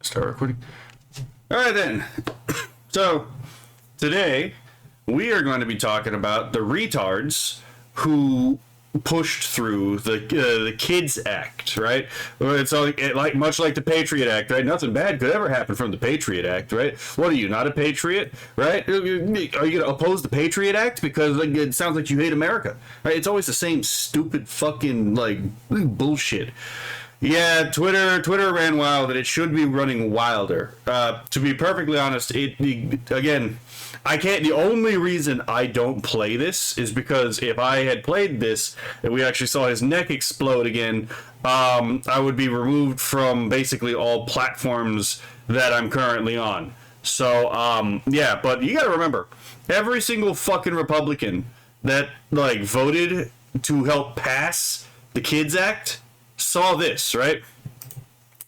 Start recording. All right then. So today we are going to be talking about the retards who pushed through the Kids Act, right? It's like much like the Patriot Act, right? Nothing bad could ever happen from the Patriot Act, right? What are you, not a patriot, right? Are you going to oppose the Patriot Act because it sounds like you hate America, right? It's always the same stupid fucking bullshit. Yeah, Twitter ran wild, and it should be running wilder. To be perfectly honest, again, I can't. The only reason I don't play this is because if I had played this and we actually saw his neck explode again, I would be removed from basically all platforms that I'm currently on. So, yeah, but you gotta remember, every single fucking Republican that voted to help pass the Kids Act saw this, right?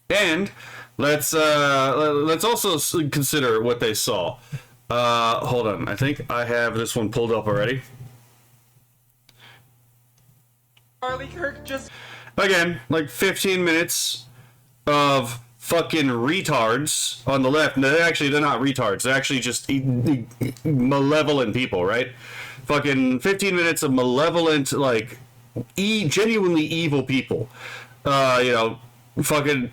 And let's also consider what they saw. Hold on, I think I have this one pulled up already. Charlie Kirk just again, 15 minutes of fucking retards on the left. No, they're not retards. They're actually just malevolent people, right? Fucking 15 minutes of malevolent, genuinely evil people. Fucking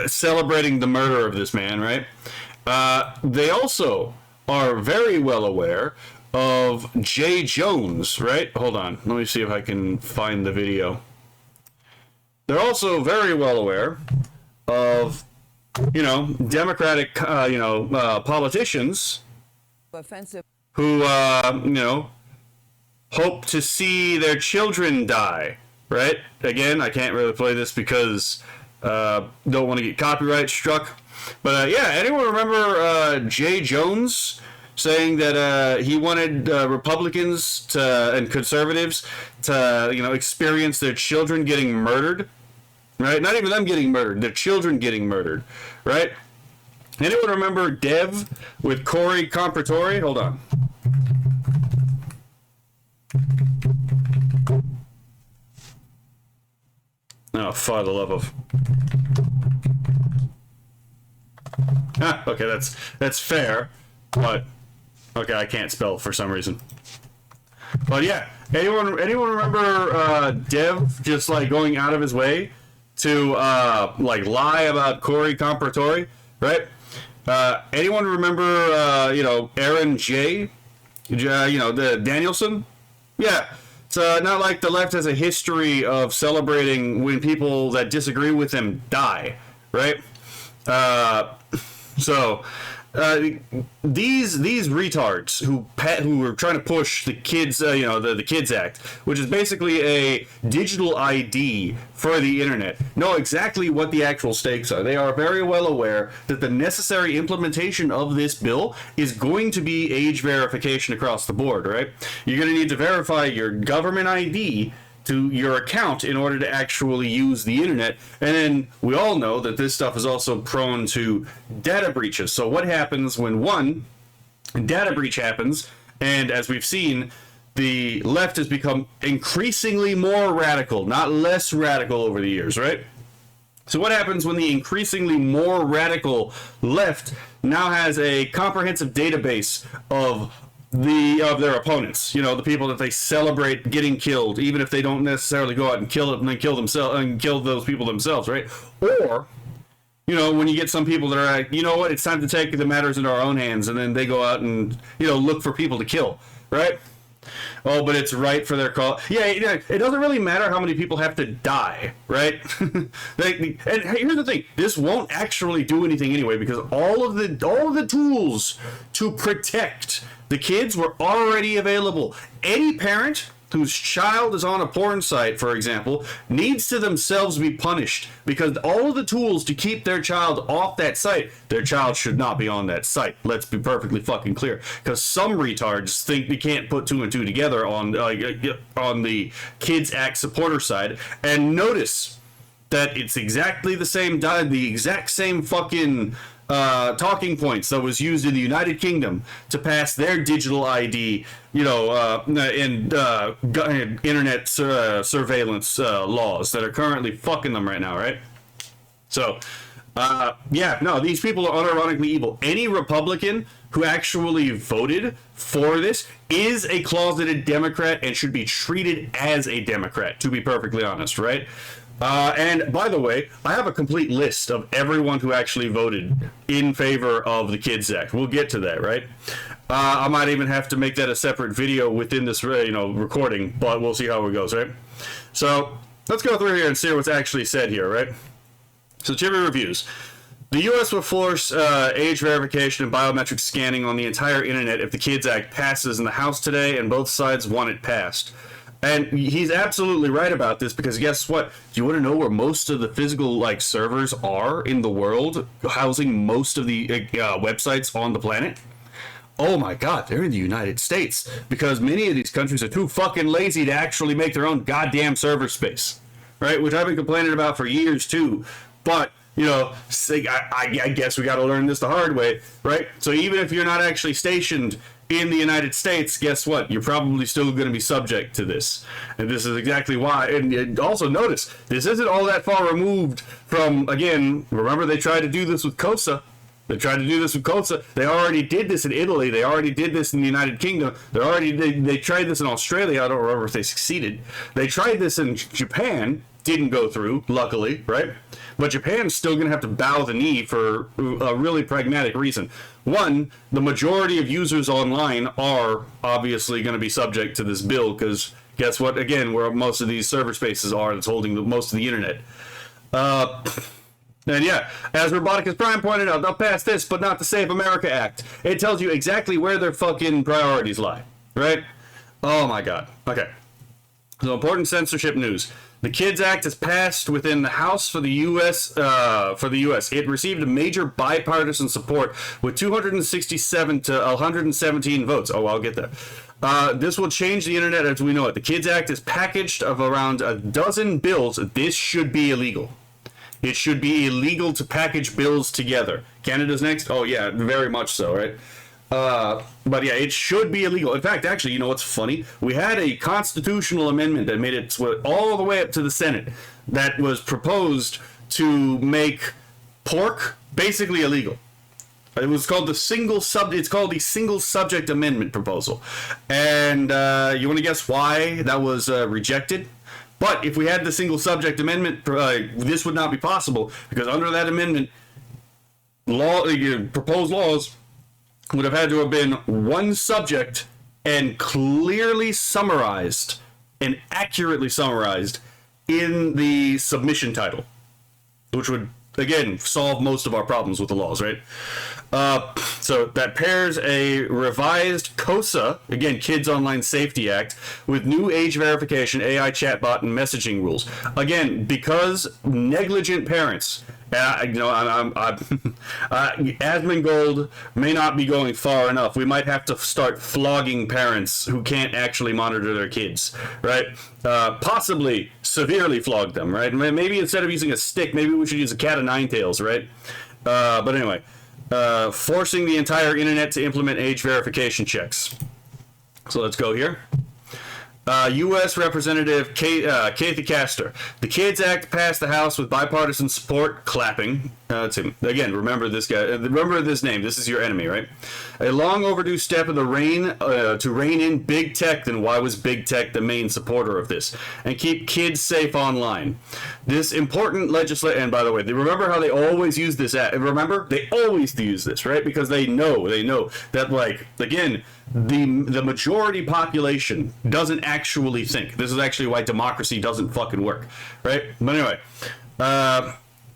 celebrating the murder of this man, right? They also are very well aware of Jay Jones, right? Hold on, let me see if I can find the video. They're also very well aware of, Democratic, politicians offensive who, hope to see their children die, right? Again, I can't really play this because don't want to get copyright struck. But yeah, anyone remember Jay Jones saying that he wanted Republicans and conservatives to, experience their children getting murdered, right? Not even them getting murdered, their children getting murdered, right? Anyone remember Dev with Corey Comparatori? Hold on. Oh, for the love of... okay, that's fair, but... Okay, I can't spell for some reason. But yeah, anyone remember Dev just going out of his way to lie about Corey Comparatori, right? Anyone remember Aaron J? The Danielson? Yeah. It's not like the left has a history of celebrating when people that disagree with them die, right? These retards who are trying to push the kids, the Kids Act, which is basically a digital ID for the internet, know exactly what the actual stakes are. They are very well aware that the necessary implementation of this bill is going to be age verification across the board, right? You're going to need to verify your government ID to your account in order to actually use the internet. And then we all know that this stuff is also prone to data breaches. So what happens when one data breach happens, and as we've seen, the left has become increasingly more radical, not less radical over the years, right? So what happens when the increasingly more radical left now has a comprehensive database of their opponents, the people that they celebrate getting killed, even if they don't necessarily go out and kill themselves and kill those people themselves, right? Or, when you get some people that are like, you know what, it's time to take the matters into our own hands, and then they go out and, look for people to kill, right? Oh, but it's right for their call. Yeah, it doesn't really matter how many people have to die, right? And here's the thing: this won't actually do anything anyway, because all of the tools to protect the kids were already available. Any parent whose child is on a porn site, for example, needs to themselves be punished, because all of the tools to keep their child off that site, their child should not be on that site. Let's be perfectly fucking clear, because some retards think they can't put two and two together on the Kids Act supporter side. And notice that it's exactly the exact same fucking talking points that was used in the United Kingdom to pass their digital ID, internet surveillance laws that are currently fucking them right now, right? So, Yeah, no, these people are unironically evil. Any Republican who actually voted for this is a closeted Democrat and should be treated as a Democrat, to be perfectly honest, right? And by the way, I have a complete list of everyone who actually voted in favor of the Kids Act. We'll get to that, right? I might even have to make that a separate video within this, recording, but we'll see how it goes, right? So let's go through here and see what's actually said here, right? So Jimmy reviews. The U.S. will force age verification and biometric scanning on the entire internet if the Kids Act passes in the House today, and both sides want it passed. And he's absolutely right about this, because guess what? Do you want to know where most of the physical servers are in the world, housing most of the websites on the planet? Oh my God, they're in the United States, because many of these countries are too fucking lazy to actually make their own goddamn server space, right? Which I've been complaining about for years too. But I guess we got to learn this the hard way, right? So even if you're not actually stationed in the United States, guess what? You're probably still going to be subject to this. And this is exactly why. And also notice, this isn't all that far removed from, again, remember they tried to do this with COSA. They already did this in Italy. They already did this in the United Kingdom. They tried this in Australia. I don't remember if they succeeded. They tried this in Japan. Didn't go through, luckily, right? But Japan's still going to have to bow the knee for a really pragmatic reason. One, the majority of users online are obviously going to be subject to this bill, because guess what? Again, where most of these server spaces are, that's holding most of the internet. And yeah, as Roboticus Prime pointed out, they'll pass this, but not the Save America Act. It tells you exactly where their fucking priorities lie, right? Oh my God. Okay. So important censorship news. The Kids Act is passed within the House for the U.S. It received a major bipartisan support with 267 to 117 votes. Oh, I'll get there. This will change the internet as we know it. The Kids Act is packaged of around a dozen bills. This should be illegal. It should be illegal to package bills together. Canada's next? Oh, yeah, very much so, right? But yeah, it should be illegal. In fact, actually, you know what's funny? We had a constitutional amendment that made it all the way up to the Senate that was proposed to make pork basically illegal. It was called it's called the Single Subject Amendment proposal. And you want to guess why that was rejected? But if we had the Single Subject Amendment, this would not be possible, because under that amendment, proposed laws would have had to have been one subject and clearly summarized and accurately summarized in the submission title, which would, again, solve most of our problems with the laws, right? So that pairs a revised COSA, again, Kids Online Safety Act, with new age verification, AI chatbot, and messaging rules. Again, because negligent parents, Asmongold may not be going far enough. We might have to start flogging parents who can't actually monitor their kids, right? Possibly severely flog them, right? Maybe instead of using a stick, maybe we should use a cat of nine tails, right? But anyway, forcing the entire internet to implement age verification checks. So let's go here. U.S. Representative Kathy Castor. The Kids Act passed the House with bipartisan support. Clapping. That's him. Again, remember this guy. Remember this name. This is your enemy, right? A long overdue step in the to rein in big tech. Then why was big tech the main supporter of this? And keep kids safe online. This important legislation. And by the way, remember how they always use this? Remember, they always use this, right? Because they know that, again, the majority population doesn't actually think. This is actually why democracy doesn't fucking work, right? But anyway,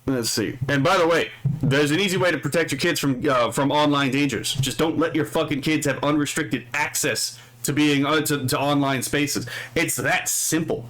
let's see. And by the way, there's an easy way to protect your kids from online dangers. Just don't let your fucking kids have unrestricted access to being to online spaces. It's that simple.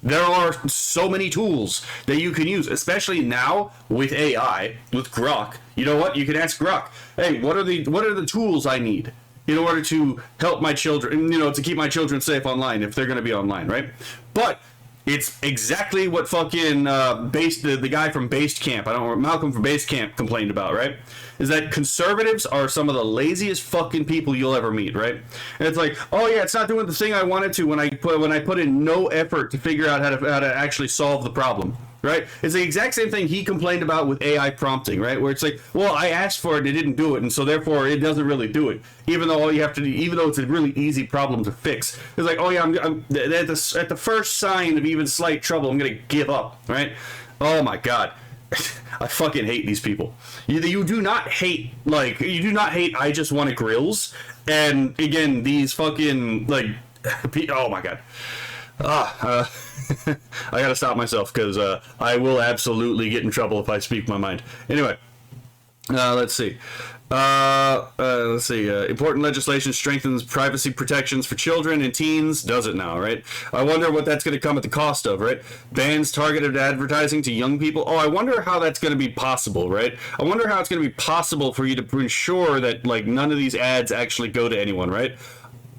There are so many tools that you can use, especially now with AI, with Grok. You know what? You can ask Grok, hey, what are the tools I need in order to help my children, to keep my children safe online if they're going to be online, right? But it's exactly what fucking the guy from Basecamp, Malcolm from Basecamp complained about, right? Is that conservatives are some of the laziest fucking people you'll ever meet, right? And it's like, oh yeah, it's not doing the thing I wanted to when I put in no effort to figure out how to actually solve the problem. right? It's the exact same thing he complained about with AI prompting, right? Where it's like, well, I asked for it, it didn't do it, and so therefore it doesn't really do it, even though all you have to do, even though it's a really easy problem to fix. It's like, oh yeah, I'm at the first sign of even slight trouble, I'm gonna give up, right? Oh my god. I fucking hate these people. You do not hate, like, you do not hate I just want grills, and again, these fucking, like, oh my god. I gotta stop myself, because I will absolutely get in trouble if I speak my mind. Anyway, let's see. Important legislation strengthens privacy protections for children and teens. Does it now, right? I wonder what that's going to come at the cost of, right? Bans targeted advertising to young people. Oh, I wonder how that's going to be possible, right? I wonder how it's going to be possible for you to ensure that, like, none of these ads actually go to anyone, right?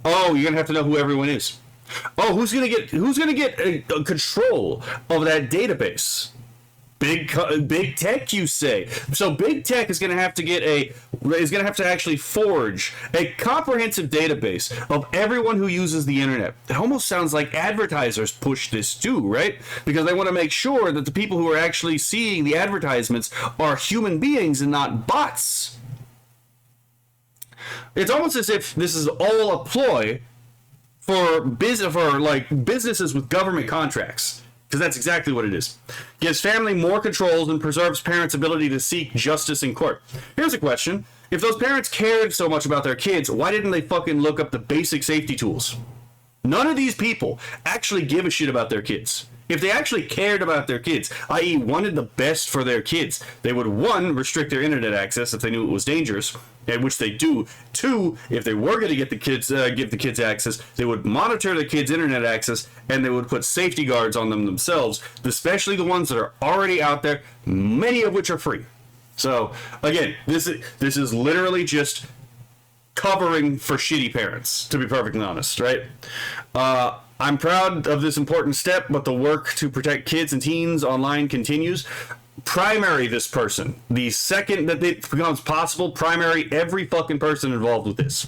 Oh, you're going to have to know who everyone is. Oh, who's going to get a control of that database? Big tech, you say? So big tech is going to have to actually forge a comprehensive database of everyone who uses the internet. It almost sounds like advertisers push this too, right? Because they want to make sure that the people who are actually seeing the advertisements are human beings and not bots. It's almost as if this is all a ploy for businesses with government contracts. Because that's exactly what it is. Gives family more controls and preserves parents' ability to seek justice in court. Here's a question. If those parents cared so much about their kids, why didn't they fucking look up the basic safety tools? None of these people actually give a shit about their kids. If they actually cared about their kids, i.e. wanted the best for their kids, they would, 1, restrict their internet access if they knew it was dangerous, and which they do. 2, if they were going to give the kids access, they would monitor the kids' internet access, and they would put safety guards on them themselves, especially the ones that are already out there, many of which are free. So, again, this is literally just covering for shitty parents, to be perfectly honest, right? I'm proud of this important step, but the work to protect kids and teens online continues. Primary this person. The second that it becomes possible, primary every fucking person involved with this.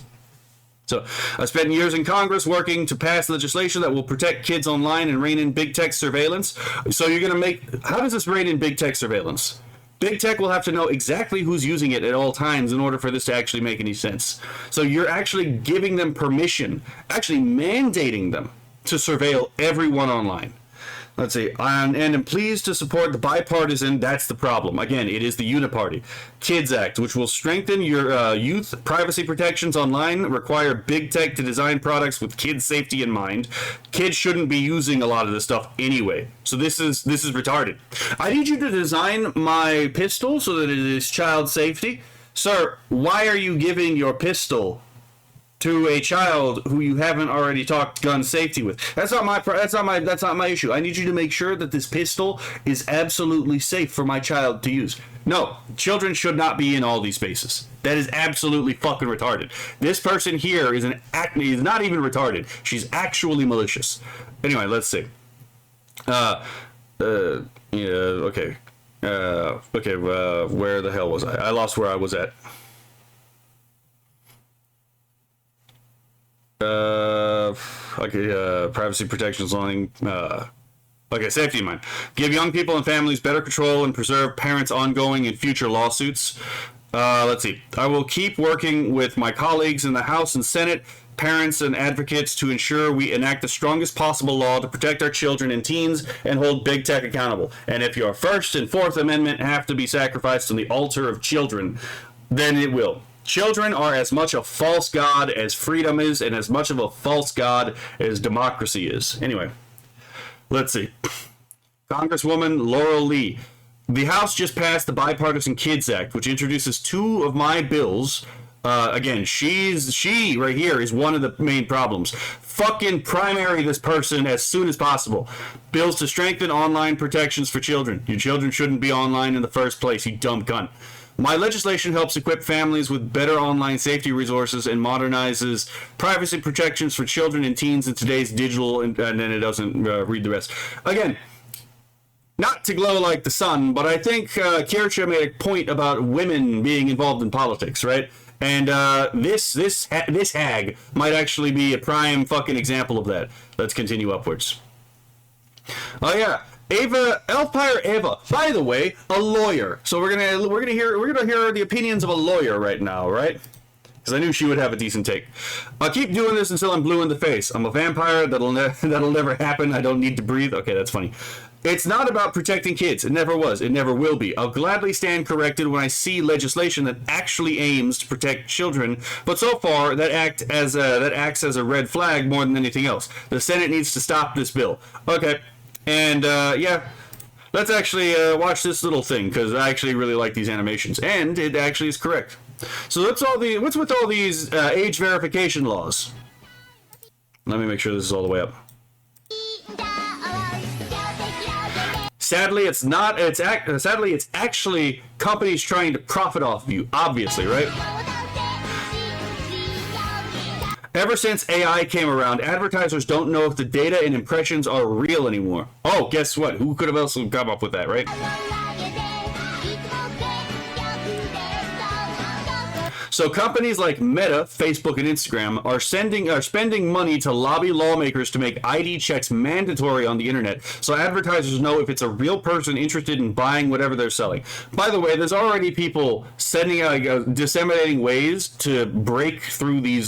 So, I spent years in Congress working to pass legislation that will protect kids online and rein in big tech surveillance. So you're going to make... How does this rein in big tech surveillance? Big tech will have to know exactly who's using it at all times in order for this to actually make any sense. So you're actually giving them permission, actually mandating them to surveil everyone online. Let's see, and I'm pleased to support the bipartisan, that's the problem. Again, it is the Uniparty. Kids Act, which will strengthen your youth privacy protections online, require big tech to design products with kids' safety in mind. Kids shouldn't be using a lot of this stuff anyway. So this is retarded. I need you to design my pistol so that it is child safety. Sir, why are you giving your pistol to a child who you haven't already talked gun safety with? That's not my issue. I need you to make sure that this pistol is absolutely safe for my child to use. No, children should not be in all these spaces. That is absolutely fucking retarded. This person here is not even retarded. She's actually malicious. Anyway, let's see. Yeah, okay. Where the hell was I? I lost where I was at. Privacy protections line. Safety in mind. Give young people and families better control and preserve parents' ongoing and future lawsuits. Let's see. I will keep working with my colleagues in the House and Senate, parents and advocates to ensure we enact the strongest possible law to protect our children and teens and hold big tech accountable. And if your First and Fourth Amendment have to be sacrificed on the altar of children, then it will. Children are as much a false god as freedom is, and as much of a false god as democracy is. Anyway, let's see. Congresswoman Laurel Lee. The House just passed the Bipartisan Kids Act, which introduces 2 of my bills. Again, she right here is one of the main problems. Fucking primary this person as soon as possible. Bills to strengthen online protections for children. Your children shouldn't be online in the first place, you dumb cunt. My legislation helps equip families with better online safety resources and modernizes privacy protections for children and teens in today's digital, and then it doesn't read the rest. Again, not to glow like the sun, but I think Kircha made a point about women being involved in politics, right? And this hag might actually be a prime fucking example of that. Let's continue upwards. Oh yeah. Elfire Eva, by the way, a lawyer. So we're gonna hear the opinions of a lawyer right now, right? Because I knew she would have a decent take. I'll keep doing this until I'm blue in the face. I'm a vampire. That'll never happen. I don't need to breathe. Okay, that's funny. It's not about protecting kids. It never was. It never will be. I'll gladly stand corrected when I see legislation that actually aims to protect children, but so far that acts as a red flag more than anything else. The Senate needs to stop this bill. Okay, and yeah, let's actually watch this little thing because I actually really like these animations, and it actually is correct. So what's with all these age verification laws? Let me make sure this is all the way up. Sadly, it's not. Sadly, it's actually companies trying to profit off of you. Obviously, right? Ever since AI came around, advertisers don't know if the data and impressions are real anymore. Oh, guess what? Who could have also come up with that, right? So companies like Meta, Facebook, and Instagram are spending money to lobby lawmakers to make ID checks mandatory on the internet, so advertisers know if it's a real person interested in buying whatever they're selling. By the way, there's already people sending out disseminating ways to break through these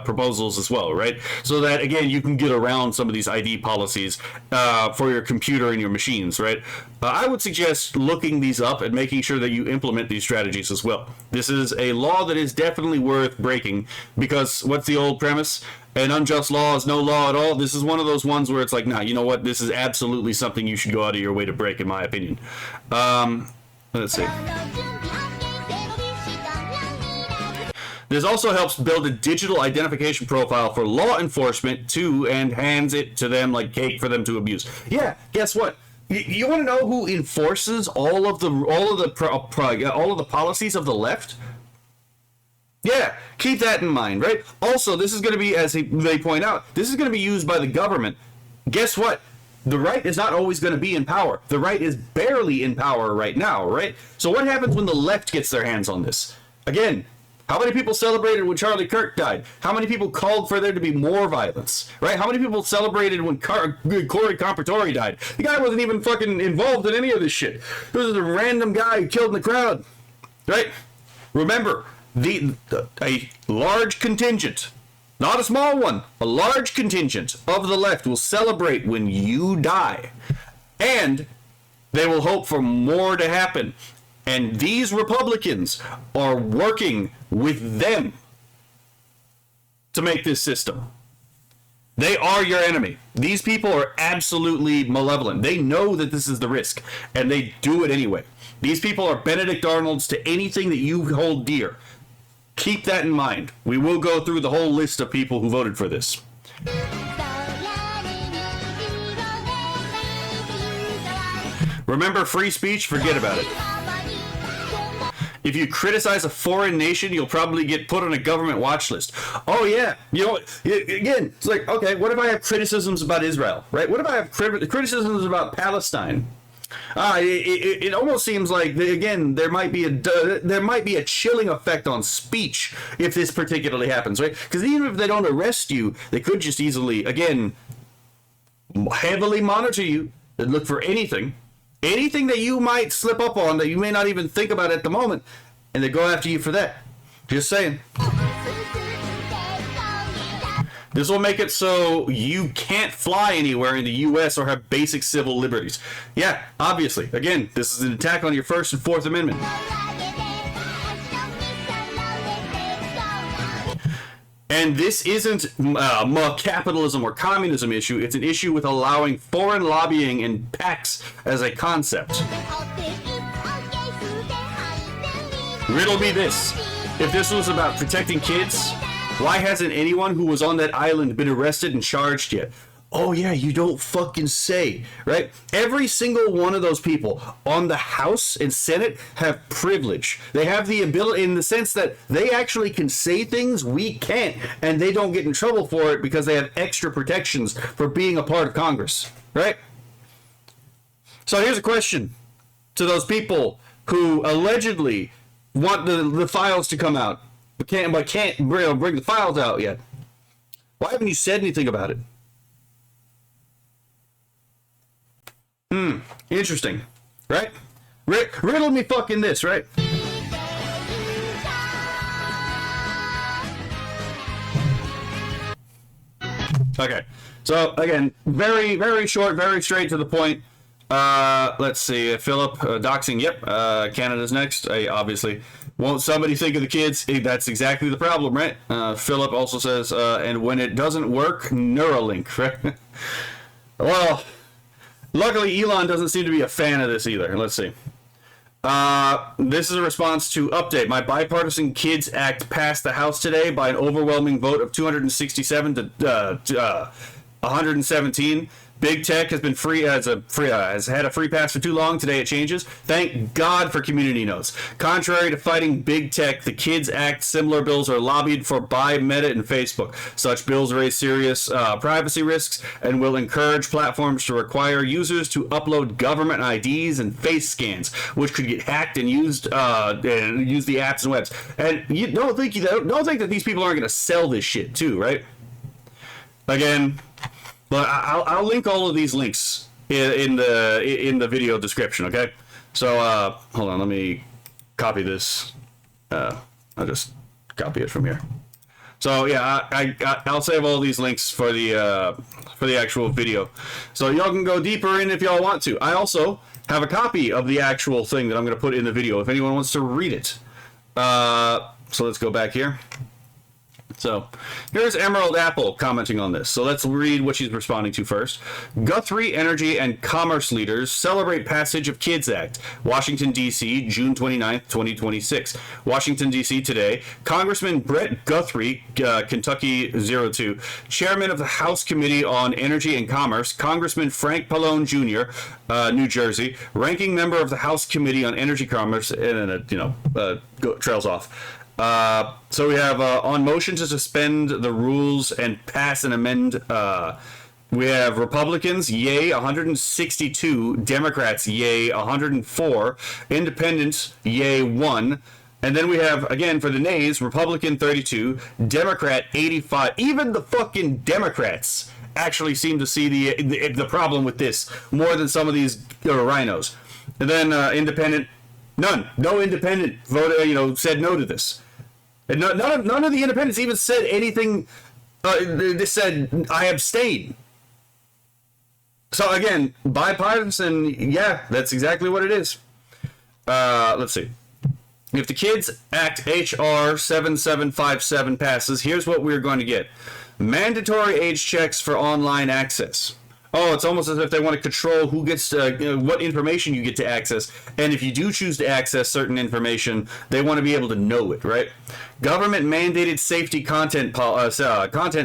proposals as well, right? So that again you can get around some of these ID policies for your computer and your machines, right? I would suggest looking these up and making sure that you implement these strategies as well. This is a law that is definitely worth breaking because what's the old premise? An unjust law is no law at all. This is one of those ones where it's like, nah, you know what? This is absolutely something you should go out of your way to break, in my opinion. Let's see. This also helps build a digital identification profile for law enforcement too, and hands it to them like cake for them to abuse. Yeah, guess what? You want to know who enforces all of the policies of the left? Yeah, keep that in mind, right? Also, this is going to be, as they point out, this is going to be used by the government. Guess what? The right is not always going to be in power. The right is barely in power right now, right? So what happens when the left gets their hands on this? Again, how many people celebrated when Charlie Kirk died? How many people called for there to be more violence, right? How many people celebrated when Corey Comparatori died? The guy wasn't even fucking involved in any of this shit. This was a random guy who killed in the crowd, right? Remember, a large contingent, not a small one, a large contingent of the left will celebrate when you die, and they will hope for more to happen. And these Republicans are working with them to make this system. They are your enemy. These people are absolutely malevolent. They know that this is the risk, and they do it anyway. These people are Benedict Arnolds to anything that you hold dear. Keep that in mind. We will go through the whole list of people who voted for this. Remember free speech? Forget about it. If you criticize a foreign nation, you'll probably get put on a government watch list. Oh yeah, you know, again, it's like, okay, what if I have criticisms about Israel, right? What if I have criticisms about Palestine? It almost seems like, again, there might be a chilling effect on speech if this particularly happens, right? Because even if they don't arrest you, they could just easily, again, heavily monitor you and look for anything that you might slip up on that you may not even think about at the moment, and they go after you for that. Just saying. This will make it so you can't fly anywhere in the U.S. or have basic civil liberties. Yeah, obviously. Again, this is an attack on your First and Fourth Amendment. And this isn't a capitalism or communism issue. It's an issue with allowing foreign lobbying and PACs as a concept. Riddle me this. If this was about protecting kids, why hasn't anyone who was on that island been arrested and charged yet? Oh yeah, you don't fucking say, right? Every single one of those people on the House and Senate have privilege. They have the ability, in the sense that they actually can say things we can't, and they don't get in trouble for it because they have extra protections for being a part of Congress, right? So here's a question to those people who allegedly want the files to come out, but can't bring the files out yet. Why haven't you said anything about it? Interesting, right? Riddle me fucking this, right? Okay, so again, very, very short, very straight to the point. Let's see, Philip, doxing, yep, Canada's next, obviously. Won't somebody think of the kids? That's exactly the problem, right? Philip also says, and when it doesn't work, Neuralink, right? Well, luckily Elon doesn't seem to be a fan of this either. Let's see. This is a response to update. My bipartisan Kids Act passed the House today by an overwhelming vote of 267 to 117. Big tech has been has had a free pass for too long. Today it changes. Thank God for community notes. Contrary to fighting big tech, the Kids Act similar bills are lobbied for by Meta and Facebook. Such bills raise serious privacy risks and will encourage platforms to require users to upload government IDs and face scans, which could get hacked and use the apps and webs. And you don't think that these people aren't going to sell this shit too, right? Again. But I'll link all of these links in the video description, okay? So hold on, let me copy this. I'll just copy it from here. So yeah, I'll save all these links for the actual video, so y'all can go deeper in if y'all want to. I also have a copy of the actual thing that I'm going to put in the video if anyone wants to read it. So let's go back here. So here's Emerald Apple commenting on this. So let's read what she's responding to first. Guthrie energy and commerce leaders celebrate passage of Kids Act. Washington, D.C., June 29th, 2026. Washington, D.C. today. Congressman Brett Guthrie, Kentucky 02, chairman of the House Committee on Energy and Commerce. Congressman Frank Pallone Jr., New Jersey, ranking member of the House Committee on Energy Commerce, and trails off. So we have on motion to suspend the rules and pass and amend. We have Republicans, yay, 162. Democrats, yay, 104. Independents, yay, 1. And then we have, again, for the nays, Republican 32, Democrat 85. Even the fucking Democrats actually seem to see the problem with this more than some of these rhinos. And then independent, none. No independent voted, said no to this. And none of the independents even said anything. They said, I abstain. So again, bipartisan, yeah, that's exactly what it is. Let's see. If the Kids Act HR 7757 passes, here's what we're going to get. Mandatory age checks for online access. Oh, it's almost as if they want to control who gets what information you get to access, and if you do choose to access certain information, they want to be able to know it, right? Government mandated safety content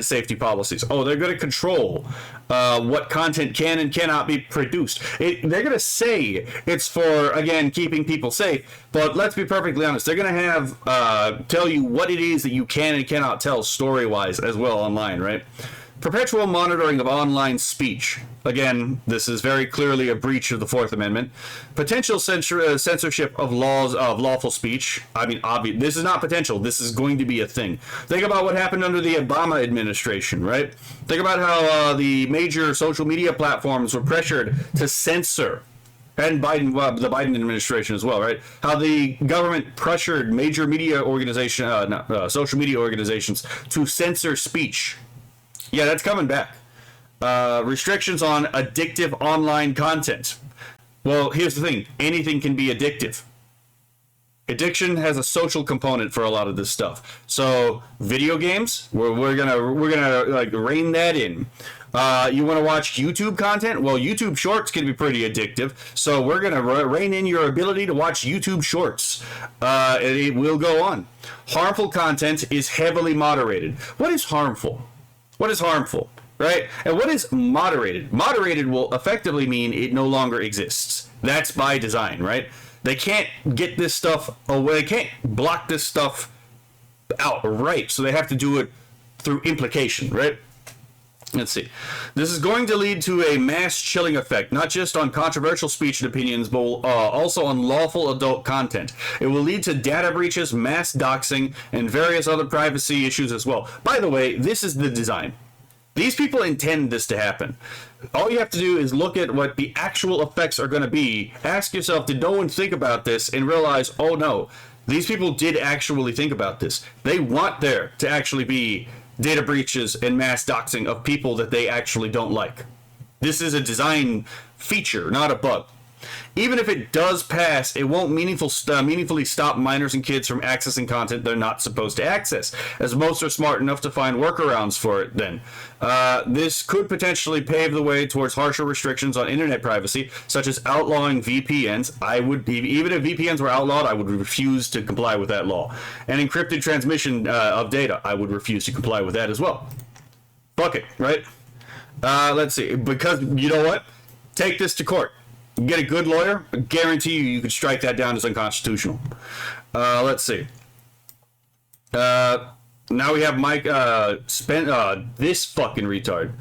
safety policies. Oh, they're going to control what content can and cannot be produced. They're going to say it's for, again, keeping people safe, but let's be perfectly honest. They're going to have tell you what it is that you can and cannot tell story-wise as well online, right? Perpetual monitoring of online speech. Again, this is very clearly a breach of the Fourth Amendment. Potential censorship of laws of lawful speech. I mean, obvious. This is not potential. This is going to be a thing. Think about what happened under the Obama administration, right? Think about how the major social media platforms were pressured to censor. And Biden, the Biden administration as well, right? How the government pressured major media social media organizations to censor speech. Yeah, that's coming back. Restrictions on addictive online content. Well, here's the thing. Anything can be addictive. Addiction has a social component for a lot of this stuff. So, video games, we're gonna like rein that in. You want to watch YouTube content? Well, YouTube Shorts can be pretty addictive. So we're gonna rein in your ability to watch YouTube Shorts. It will go on. Harmful content is heavily moderated. What is harmful? What is harmful, right? And what is moderated? Moderated will effectively mean it no longer exists. That's by design, right? They can't get this stuff away. They can't block this stuff outright. So they have to do it through implication, right? Let's see. This is going to lead to a mass chilling effect, not just on controversial speech and opinions, but also on lawful adult content. It will lead to data breaches, mass doxing, and various other privacy issues as well. By the way, this is the design. These people intend this to happen. All you have to do is look at what the actual effects are going to be. Ask yourself, did no one think about this? And realize, oh no, these people did actually think about this. They want there to actually be data breaches and mass doxing of people that they actually don't like. This is a design feature, not a bug. Even if it does pass, it won't meaningfully stop minors and kids from accessing content they're not supposed to access, as most are smart enough to find workarounds for it then. This could potentially pave the way towards harsher restrictions on internet privacy, such as outlawing VPNs. Even if VPNs were outlawed, I would refuse to comply with that law. And encrypted transmission of data, I would refuse to comply with that as well. Fuck it, right? Let's see, because you know what? Take this to court. Get a good lawyer, I guarantee you could strike that down as unconstitutional. Let's see. Now we have Mike this fucking retard.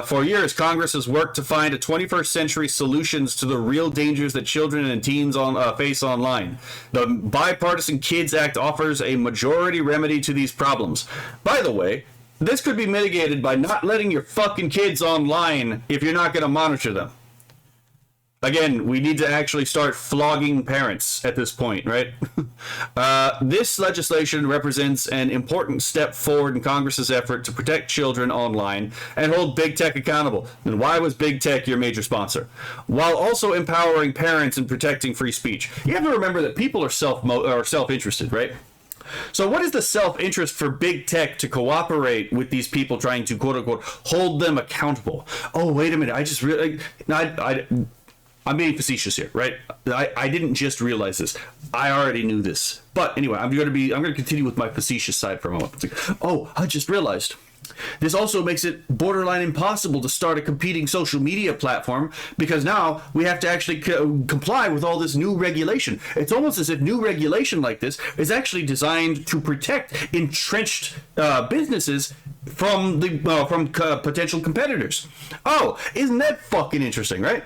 For years, Congress has worked to find a 21st century solutions to the real dangers that children and teens face online. The Bipartisan Kids Act offers a majority remedy to these problems. By the way, this could be mitigated by not letting your fucking kids online if you're not going to monitor them. Again, we need to actually start flogging parents at this point, right? This legislation represents an important step forward in Congress's effort to protect children online and hold big tech accountable. And why was big tech your major sponsor? While also empowering parents and protecting free speech. You have to remember that people are self-interested, right? So what is the self-interest for big tech to cooperate with these people trying to, quote-unquote, hold them accountable? Oh, wait a minute. I just really... I'm being facetious here, right? I didn't just realize this. I already knew this. But anyway, I'm going to continue with my facetious side for a moment. Oh, I just realized. This also makes it borderline impossible to start a competing social media platform because now we have to actually comply with all this new regulation. It's almost as if new regulation like this is actually designed to protect entrenched businesses from potential competitors. Oh, isn't that fucking interesting, right?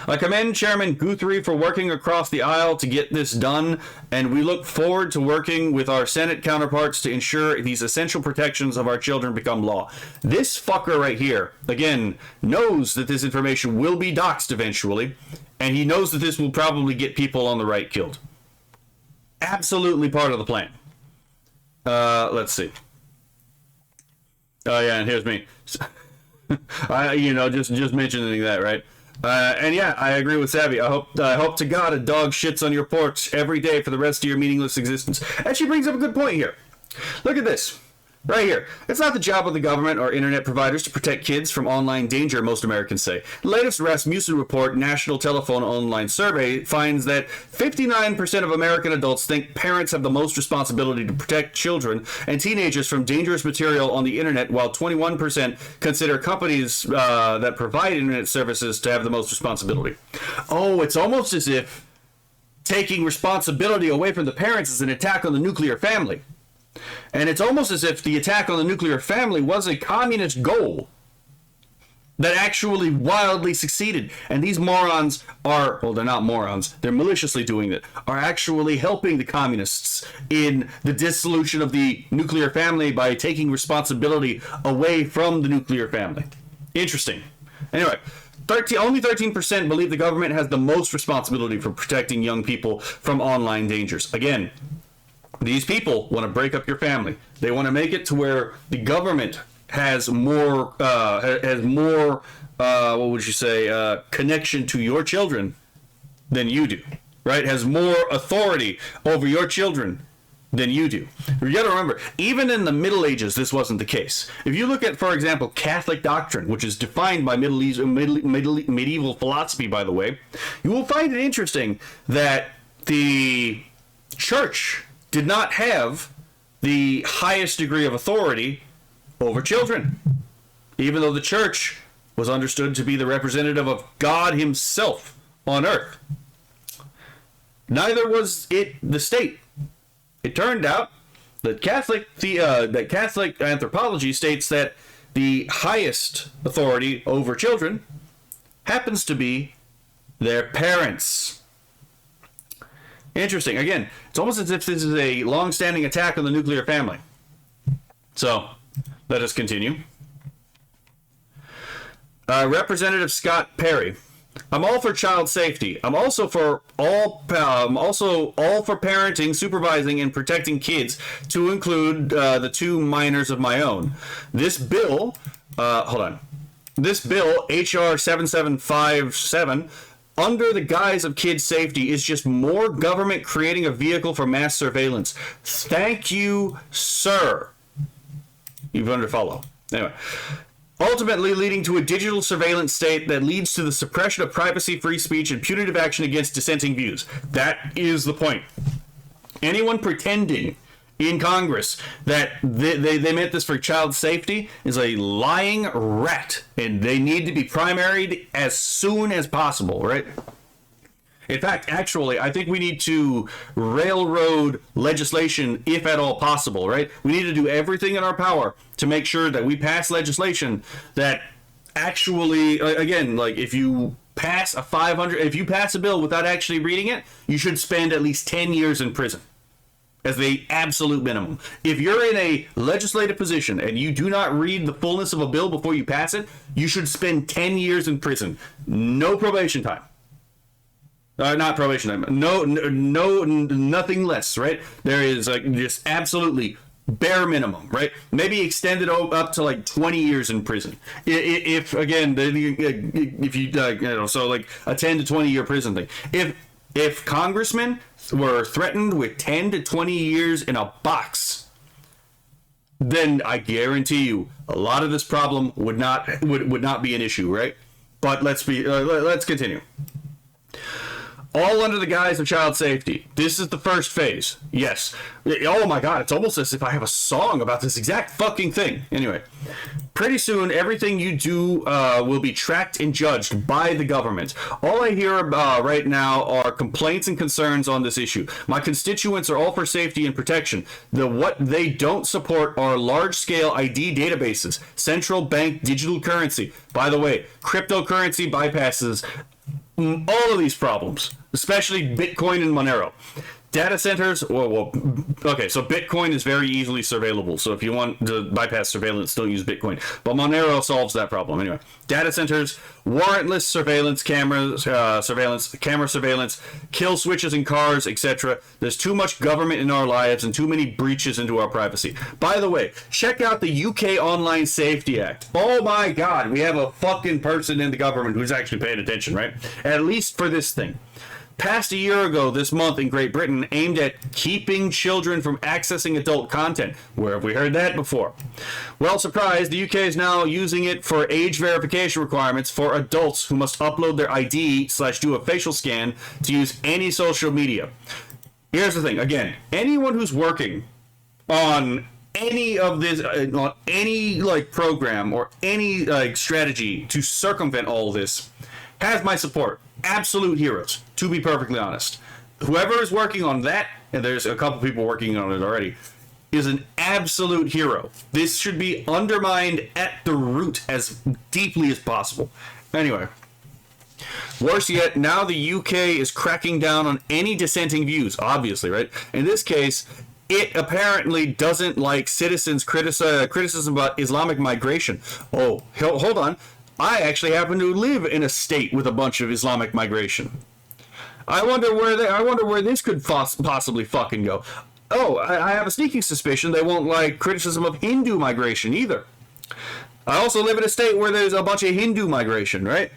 I commend Chairman Guthrie for working across the aisle to get this done, and we look forward to working with our Senate counterparts to ensure these essential protections of our children become law. This fucker right here, again, knows that this information will be doxed eventually, and he knows that this will probably get people on the right killed. Absolutely part of the plan. Let's see. Oh yeah, and here's me. Just mentioning that, right? And yeah, I agree with Savvy. I hope to God a dog shits on your porch every day for the rest of your meaningless existence. And she brings up a good point here. Look at this. Right here. It's not the job of the government or internet providers to protect kids from online danger, most Americans say. The latest Rasmussen Report National Telephone Online Survey finds that 59% of American adults think parents have the most responsibility to protect children and teenagers from dangerous material on the internet, while 21% consider companies that provide internet services to have the most responsibility. Oh, it's almost as if taking responsibility away from the parents is an attack on the nuclear family. And it's almost as if the attack on the nuclear family was a communist goal that actually wildly succeeded. And these morons are, well, they're not morons, they're maliciously doing it, are actually helping the communists in the dissolution of the nuclear family by taking responsibility away from the nuclear family. Interesting. Anyway, only 13% believe the government has the most responsibility for protecting young people from online dangers. Again, these people want to break up your family. They want to make it to where the government has more, what would you say, connection to your children than you do, right? Has more authority over your children than you do. You got to remember, even in the Middle Ages, this wasn't the case. If you look at, for example, Catholic doctrine, which is defined by medieval philosophy, by the way, you will find it interesting that the church did not have the highest degree of authority over children, even though the church was understood to be the representative of God himself on earth. Neither was it the state. It turned out that Catholic anthropology states that the highest authority over children happens to be their parents. Interesting. Again, it's almost as if this is a long-standing attack on the nuclear family. So, let us continue. Representative Scott Perry. I'm all for child safety. I'm also for all for parenting, supervising, and protecting kids, to include the 2 minors of my own. This bill, This bill, HR 7757, under the guise of kids safety, is just more government creating a vehicle for mass surveillance. Thank you, sir. You've underfollow. Anyway. Ultimately leading to a digital surveillance state that leads to the suppression of privacy, free speech, and punitive action against dissenting views. That is the point. Anyone pretending in Congress that they meant this for child safety is a lying rat, and they need to be primaried as soon as possible, right? In fact, actually, I think we need to railroad legislation, if at all possible, right? We need to do everything in our power to make sure that we pass legislation that actually, again, like if you pass a bill without actually reading it, you should spend at least 10 years in prison as the absolute minimum. If you're in a legislative position and you do not read the fullness of a bill before you pass it, you should spend 10 years in prison. No probation time. Not probation time. No, nothing less, right? There is just absolutely bare minimum, right? Maybe extend it up to like 20 years in prison. If again, if you so like a 10 to 20 year prison thing. If congressmen were threatened with 10 to 20 years in a box, then I guarantee you a lot of this problem would not be an issue, right? But let's continue. All under the guise of child safety. This is the first phase. Yes. Oh my god, it's almost as if I have a song about this exact fucking thing. Anyway, pretty soon everything you do will be tracked and judged by the government. All I hear right now are complaints and concerns on this issue. My constituents are all for safety and protection. What they don't support are large-scale ID databases, central bank digital currency. By the way, cryptocurrency bypasses all of these problems, especially Bitcoin and Monero. Data centers, okay, so Bitcoin is very easily surveillable. So if you want to bypass surveillance, don't use Bitcoin. But Monero solves that problem. Anyway, data centers, warrantless surveillance, camera surveillance, kill switches in cars, etc. There's too much government in our lives and too many breaches into our privacy. By the way, check out the UK Online Safety Act. Oh my God, we have a fucking person in the government who's actually paying attention, right? At least for this thing. Passed a year ago this month in Great Britain, aimed at keeping children from accessing adult content. Where have we heard that before? Well, surprise, the UK is now using it for age verification requirements for adults who must upload their ID/do a facial scan to use any social media. Here's the thing, again, anyone who's working on any of this, on any program or any strategy to circumvent all this, has my support. Absolute heroes, to be perfectly honest. Whoever is working on that, and there's a couple people working on it already, is an absolute hero. This should be undermined at the root as deeply as possible. Anyway, worse yet, now the UK is cracking down on any dissenting views, obviously, right? In this case, it apparently doesn't like citizens' criticism about Islamic migration. Oh, hold on. I actually happen to live in a state with a bunch of Islamic migration. I wonder where this could possibly fucking go. Oh, I have a sneaking suspicion they won't like criticism of Hindu migration either. I also live in a state where there's a bunch of Hindu migration, right?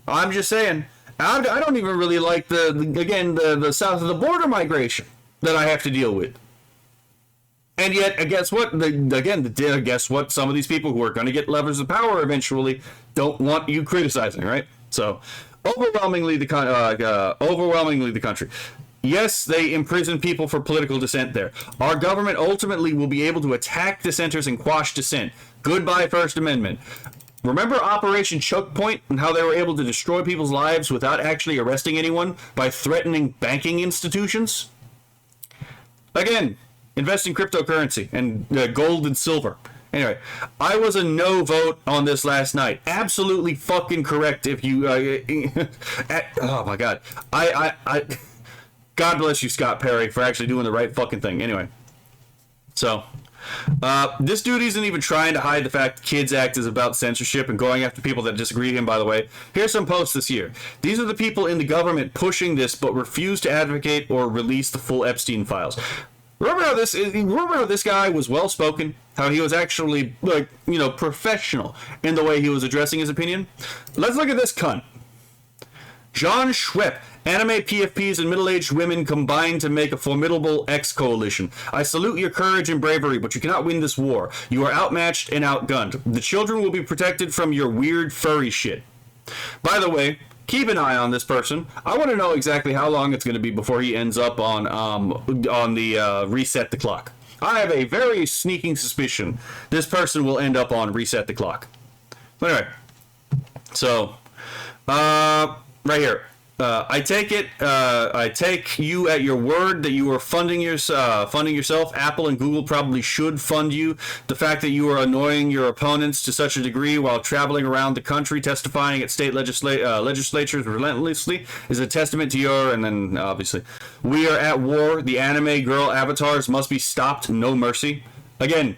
I'm just saying. I don't even really like the south of the border migration that I have to deal with. And yet, guess what? Guess what? Some of these people who are going to get levers of power eventually don't want you criticizing, right? So, overwhelmingly the country. Yes, they imprison people for political dissent there. Our government ultimately will be able to attack dissenters and quash dissent. Goodbye, First Amendment. Remember Operation Choke Point and how they were able to destroy people's lives without actually arresting anyone by threatening banking institutions? Again, invest in cryptocurrency and gold and silver. Anyway, I was a no vote on this last night. Absolutely fucking correct. If you, oh my God, I God bless you, Scott Perry, for actually doing the right fucking thing. Anyway, So, this dude isn't even trying to hide the fact the Kids Act is about censorship and going after people that disagree with him, by the way. Here's some posts this year. These are the people in the government pushing this but refuse to advocate or release the full Epstein files. Remember how this guy was well-spoken? How he was actually, like, you know, professional in the way he was addressing his opinion? Let's look at this cunt. John Schwepp. Anime PFPs and middle-aged women combine to make a formidable X-coalition. I salute your courage and bravery, but you cannot win this war. You are outmatched and outgunned. The children will be protected from your weird furry shit. By the way, keep an eye on this person. I want to know exactly how long it's going to be before he ends up on the reset the clock. I have a very sneaking suspicion this person will end up on reset the clock. Anyway, so right here. I take you at your word that you are funding yourself. Apple and Google probably should fund you. The fact that you are annoying your opponents to such a degree while traveling around the country testifying at state legislatures relentlessly is a testament to your, and then obviously, we are at war. The anime girl avatars must be stopped. No mercy. Again,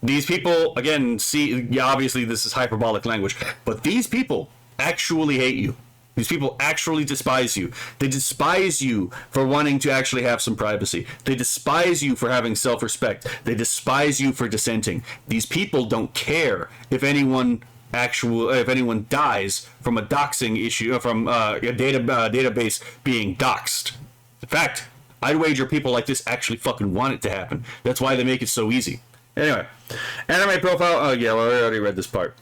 these people, obviously this is hyperbolic language, but these people actually hate you. These people actually despise you. They despise you for wanting to actually have some privacy. They despise you for having self-respect. They despise you for dissenting. These people don't care if anyone dies from a doxing issue, from a database being doxed. In fact, I'd wager people like this actually fucking want it to happen. That's why they make it so easy. Anyway, anime profile. Oh yeah, well, I already read this part.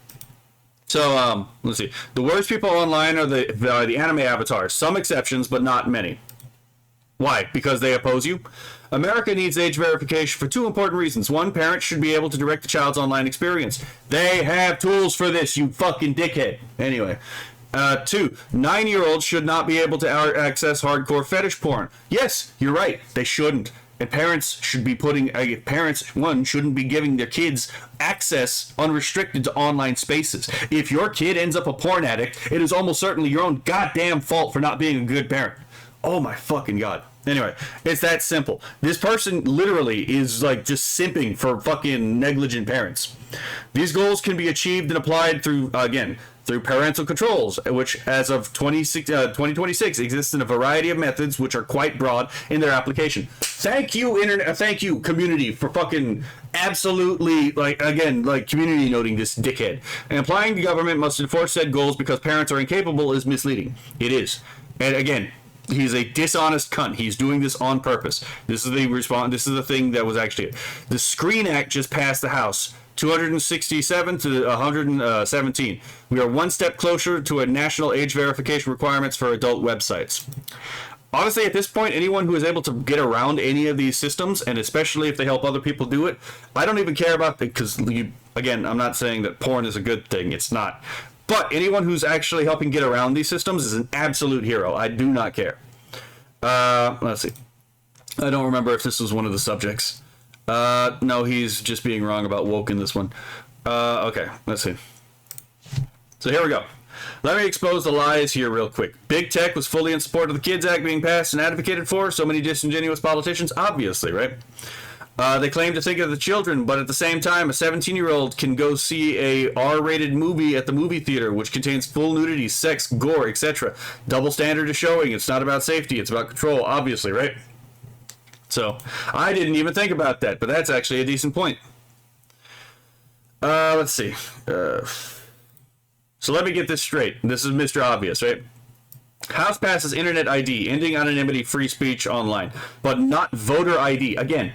So, let's see. The worst people online are the anime avatars. Some exceptions, but not many. Why? Because they oppose you? America needs age verification for two important reasons. One, parents should be able to direct the child's online experience. They have tools for this, you fucking dickhead. Anyway. Two, 9-year-olds should not be able to access hardcore fetish porn. Yes, you're right. They shouldn't. And parents should be shouldn't be giving their kids access unrestricted to online spaces. If your kid ends up a porn addict, it is almost certainly your own goddamn fault for not being a good parent. Oh my fucking god. Anyway, it's that simple. This person literally is like just simping for fucking negligent parents. These goals can be achieved and applied through parental controls, which as of 2026 exist in a variety of methods which are quite broad in their application. Thank you, internet. Thank you, community, for fucking absolutely, community noting this dickhead. And implying the government must enforce said goals because parents are incapable is misleading. It is. And again, he's a dishonest cunt. He's doing this on purpose. This is the thing that was actually it. The Screen Act just passed the House. 267 to 117. We are one step closer to a national age verification requirements for adult websites. Honestly, at this point, anyone who is able to get around any of these systems, and especially if they help other people do it, I don't even care about it, because, again, I'm not saying that porn is a good thing. It's not. But anyone who's actually helping get around these systems is an absolute hero. I do not care. Let's see. I don't remember if this was one of the subjects. No, he's just being wrong about woke in this one. Okay, let's see. So here we go. Let me expose the lies here real quick. Big Tech was fully in support of the Kids Act being passed and advocated for. So many disingenuous politicians, obviously, right? They claim to think of the children, but at the same time, a 17-year-old can go see a R-rated movie at the movie theater, which contains full nudity, sex, gore, etc. Double standard is showing. It's not about safety. It's about control, obviously, right? So, I didn't even think about that, but that's actually a decent point. Let's see. So let me get this straight. This is Mr. Obvious, right? House passes Internet ID, ending anonymity, free speech online, but not voter ID. Again,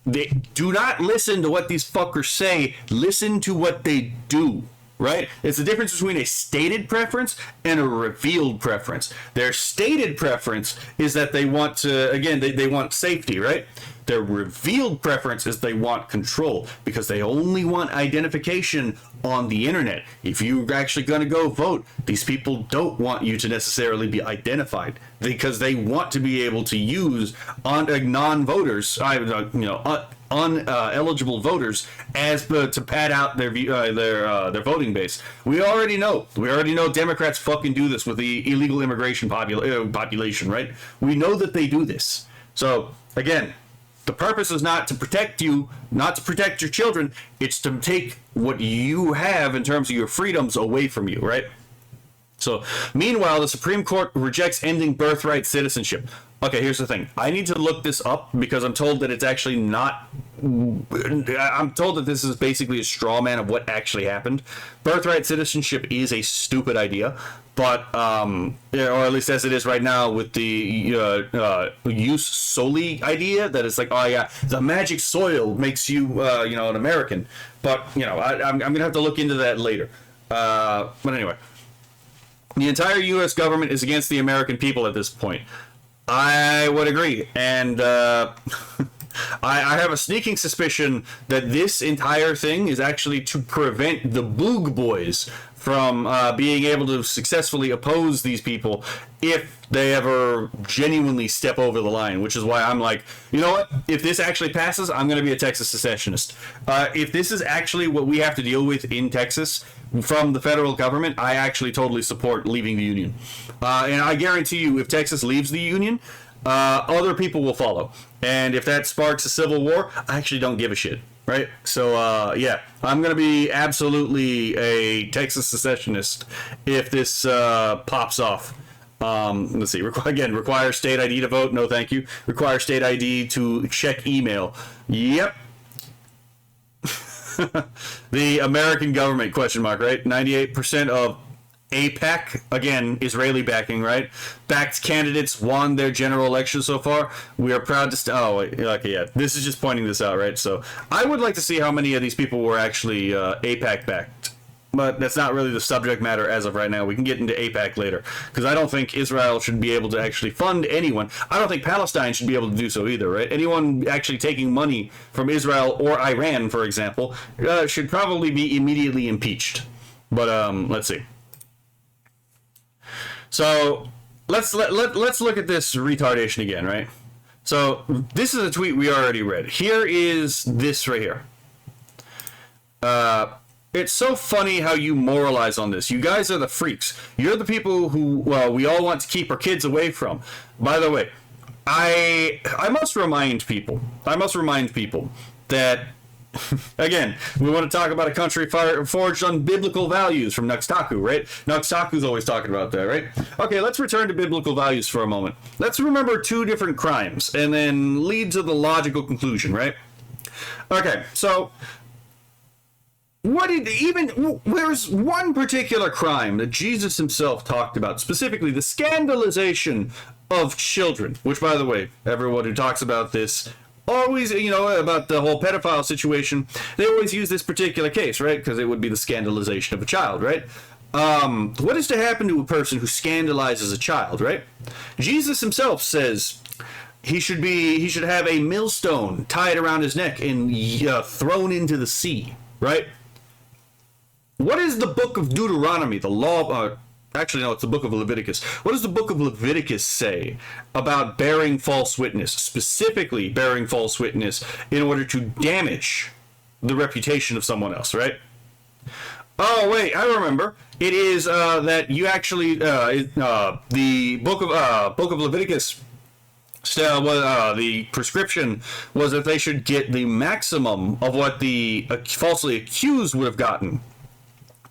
they do not listen to what these fuckers say. Listen to what they do. Right? It's the difference between a stated preference and a revealed preference. Their stated preference is that they want to, again, they want safety, right? Their revealed preference is they want control, because they only want identification on the internet. If you're actually going to go vote, these people don't want you to necessarily be identified, because they want to be able to use non-voters, uneligible voters as to pad out their voting base. We already know Democrats fucking do this with the illegal immigration population, right? We know that they do this. So again, The purpose is not to protect you, not to protect your children. It's to take what you have in terms of your freedoms away from you, right? So, meanwhile, the Supreme Court rejects ending birthright citizenship. Okay, here's the thing. I need to look this up because I'm told that it's actually not... I'm told that this is basically a straw man of what actually happened. Birthright citizenship is a stupid idea, but, or at least as it is right now with the use solely idea, that it's like, oh yeah, the magic soil makes you, an American. But, I'm going to have to look into that later. But anyway. The entire U.S. government is against the American people at this point. I would agree. And I have a sneaking suspicion that this entire thing is actually to prevent the Boog Boys from being able to successfully oppose these people if they ever genuinely step over the line, which is why I'm like, you know what? If this actually passes, I'm going to be a Texas secessionist. If this is actually what we have to deal with in Texas from the federal government, I actually totally support leaving the Union. And I guarantee you, if Texas leaves the Union, other people will follow. And if that sparks a civil war, I actually don't give a shit. Right? So, yeah, I'm going to be absolutely a Texas secessionist if this pops off. Let's see. Require state ID to vote? No, thank you. Require state ID to check email? Yep. The American government, question mark, right? 98% of AIPAC, again, Israeli backing, right? Backed candidates won their general election so far. We are proud to... okay, yeah. This is just pointing this out, right? So I would like to see how many of these people were actually AIPAC backed. But that's not really the subject matter as of right now. We can get into AIPAC later. Because I don't think Israel should be able to actually fund anyone. I don't think Palestine should be able to do so either, right? Anyone actually taking money from Israel or Iran, for example, should probably be immediately impeached. But let's see. So let's look at this retardation again, right? So this is a tweet we already read. Here is this right here. It's so funny how you moralize on this. You guys are the freaks. You're the people who we all want to keep our kids away from. By the way, I must remind people that. Again, we want to talk about a country forged on biblical values from Nuxtaku, right? Nuxtaku's always talking about that, right? Okay, let's return to biblical values for a moment. Let's remember two different crimes and then lead to the logical conclusion, right? Okay, so there's one particular crime that Jesus himself talked about, specifically the scandalization of children, which, by the way, everyone who talks about this always, about the whole pedophile situation, they always use this particular case, right? Because it would be the scandalization of a child, right? What is to happen to a person who scandalizes a child, right? Jesus himself says he should have a millstone tied around his neck and thrown into the sea, right? What is the book of Deuteronomy, the law? Actually, no, it's the book of Leviticus. What does the book of Leviticus say about bearing false witness, specifically bearing false witness in order to damage the reputation of someone else, right? Oh, wait, I remember. It is that you actually, the book of Leviticus, the prescription was that they should get the maximum of what the falsely accused would have gotten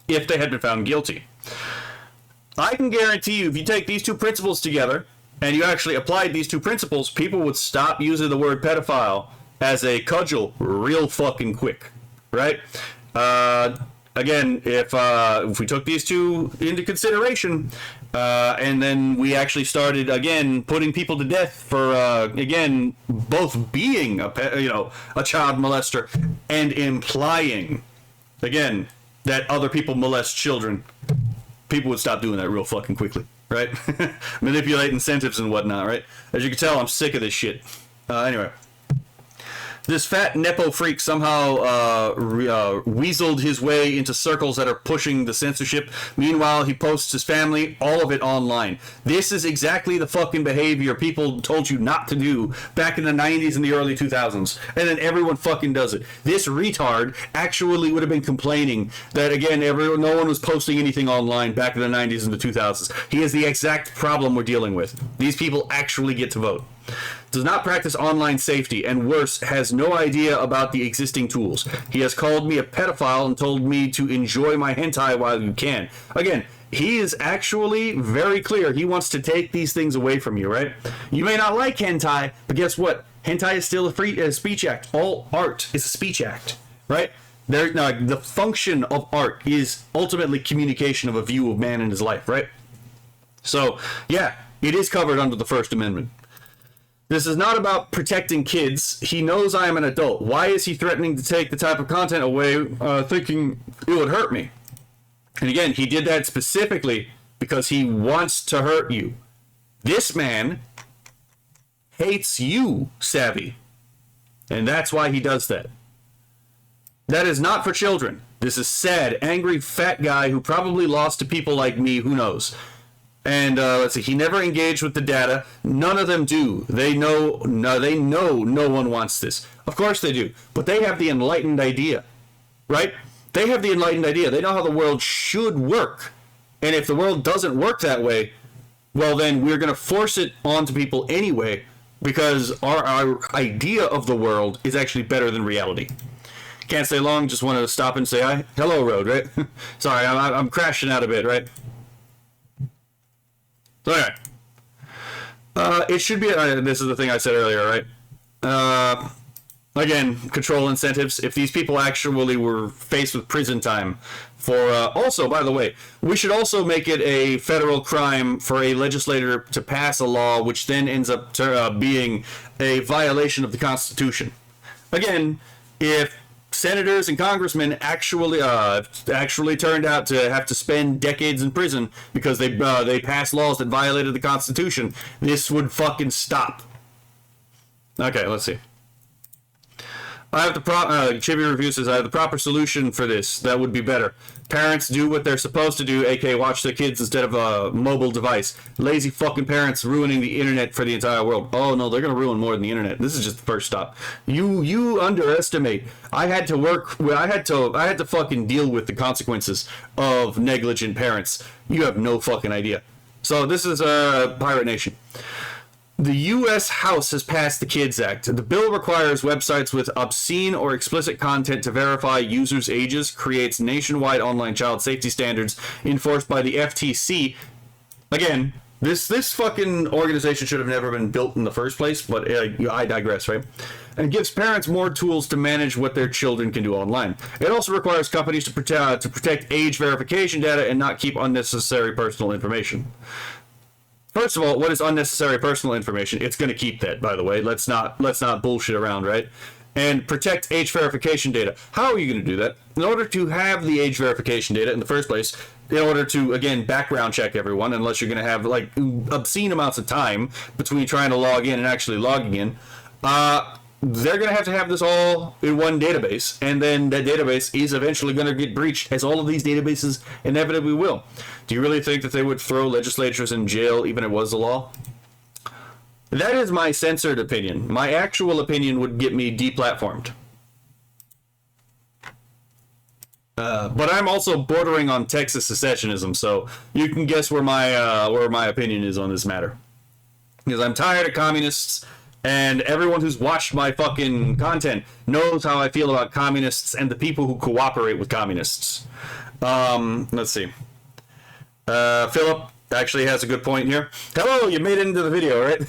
if they had been found guilty. I can guarantee you, if you take these two principles together and you actually applied these two principles, people would stop using the word pedophile as a cudgel real fucking quick, right? Again, if we took these two into consideration, and then we actually started again putting people to death for again both being a child molester and implying again that other people molest children, people would stop doing that real fucking quickly, right? Manipulate incentives and whatnot, right? As you can tell, I'm sick of this shit. Anyway. This fat Nepo freak somehow weaseled his way into circles that are pushing the censorship. Meanwhile, he posts his family, all of it online. This is exactly the fucking behavior people told you not to do back in the 90s and the early 2000s. And then everyone fucking does it. This retard actually would have been complaining that, again, no one was posting anything online back in the 90s and the 2000s. He has the exact problem we're dealing with. These people actually get to vote. Does not practice online safety, and worse, has no idea about the existing tools. He has called me a pedophile and told me to enjoy my hentai while you can. Again, he is actually very clear. He wants to take these things away from you, right? You may not like hentai, but guess what? Hentai is still a speech act. All art is a speech act, right? The function of art is ultimately communication of a view of man in his life, right? So, yeah, it is covered under the First Amendment. This is not about protecting kids. He knows I am an adult. Why is he threatening to take the type of content away, thinking it would hurt me? And again, he did that specifically because he wants to hurt you. This man hates you, Savvy. And that's why he does that. That is not for children. This is sad, angry, fat guy who probably lost to people like me, who knows. And let's see, he never engaged with the data. None of them do. They know no one wants this. Of course they do. But they have the enlightened idea, right? They have the enlightened idea. They know how the world should work. And if the world doesn't work that way, well, then we're going to force it onto people anyway, because our idea of the world is actually better than reality. Can't stay long, just wanted to stop and say hi. Hello, Road, right? Sorry, I'm crashing out a bit, right? So, anyway. It should be, this is the thing I said earlier, right? Again, control incentives. If these people actually were faced with prison time for, also, by the way, we should also make it a federal crime for a legislator to pass a law which then ends up being a violation of the Constitution. Again, if senators and congressmen actually turned out to have to spend decades in prison because they passed laws that violated the Constitution, this would fucking stop. Okay, let's see. I have the Chibi Review says I have the proper solution for this. That would be better. Parents do what they're supposed to do, aka watch their kids instead of a mobile device. Lazy fucking parents ruining the internet for the entire world. Oh no, they're gonna ruin more than the internet. This is just the first stop. You underestimate. I had to fucking deal with the consequences of negligent parents. You have no fucking idea. So this is Pirate Nation. The U.S. House has passed the Kids Act. The bill requires websites with obscene or explicit content to verify users' ages, creates nationwide online child safety standards enforced by the FTC. Again, this fucking organization should have never been built in the first place, but I digress, right? And gives parents more tools to manage what their children can do online. It also requires companies to protect age verification data and not keep unnecessary personal information. First of all, what is unnecessary personal information? It's going to keep that, by the way. Let's not bullshit around, right? And protect age verification data. How are you going to do that? In order to have the age verification data in the first place, in order to, again, background check everyone, unless you're going to have, like, obscene amounts of time between trying to log in and actually logging in, they're going to have this all in one database, and then that database is eventually going to get breached, as all of these databases inevitably will. Do you really think that they would throw legislatures in jail even if it was the law? That is my censored opinion. My actual opinion would get me deplatformed. But I'm also bordering on Texas secessionism, so you can guess where my opinion is on this matter. Because I'm tired of communists, and everyone who's watched my fucking content knows how I feel about communists and the people who cooperate with communists. Let's see. Philip actually has a good point here. Hello, you made it into the video, right?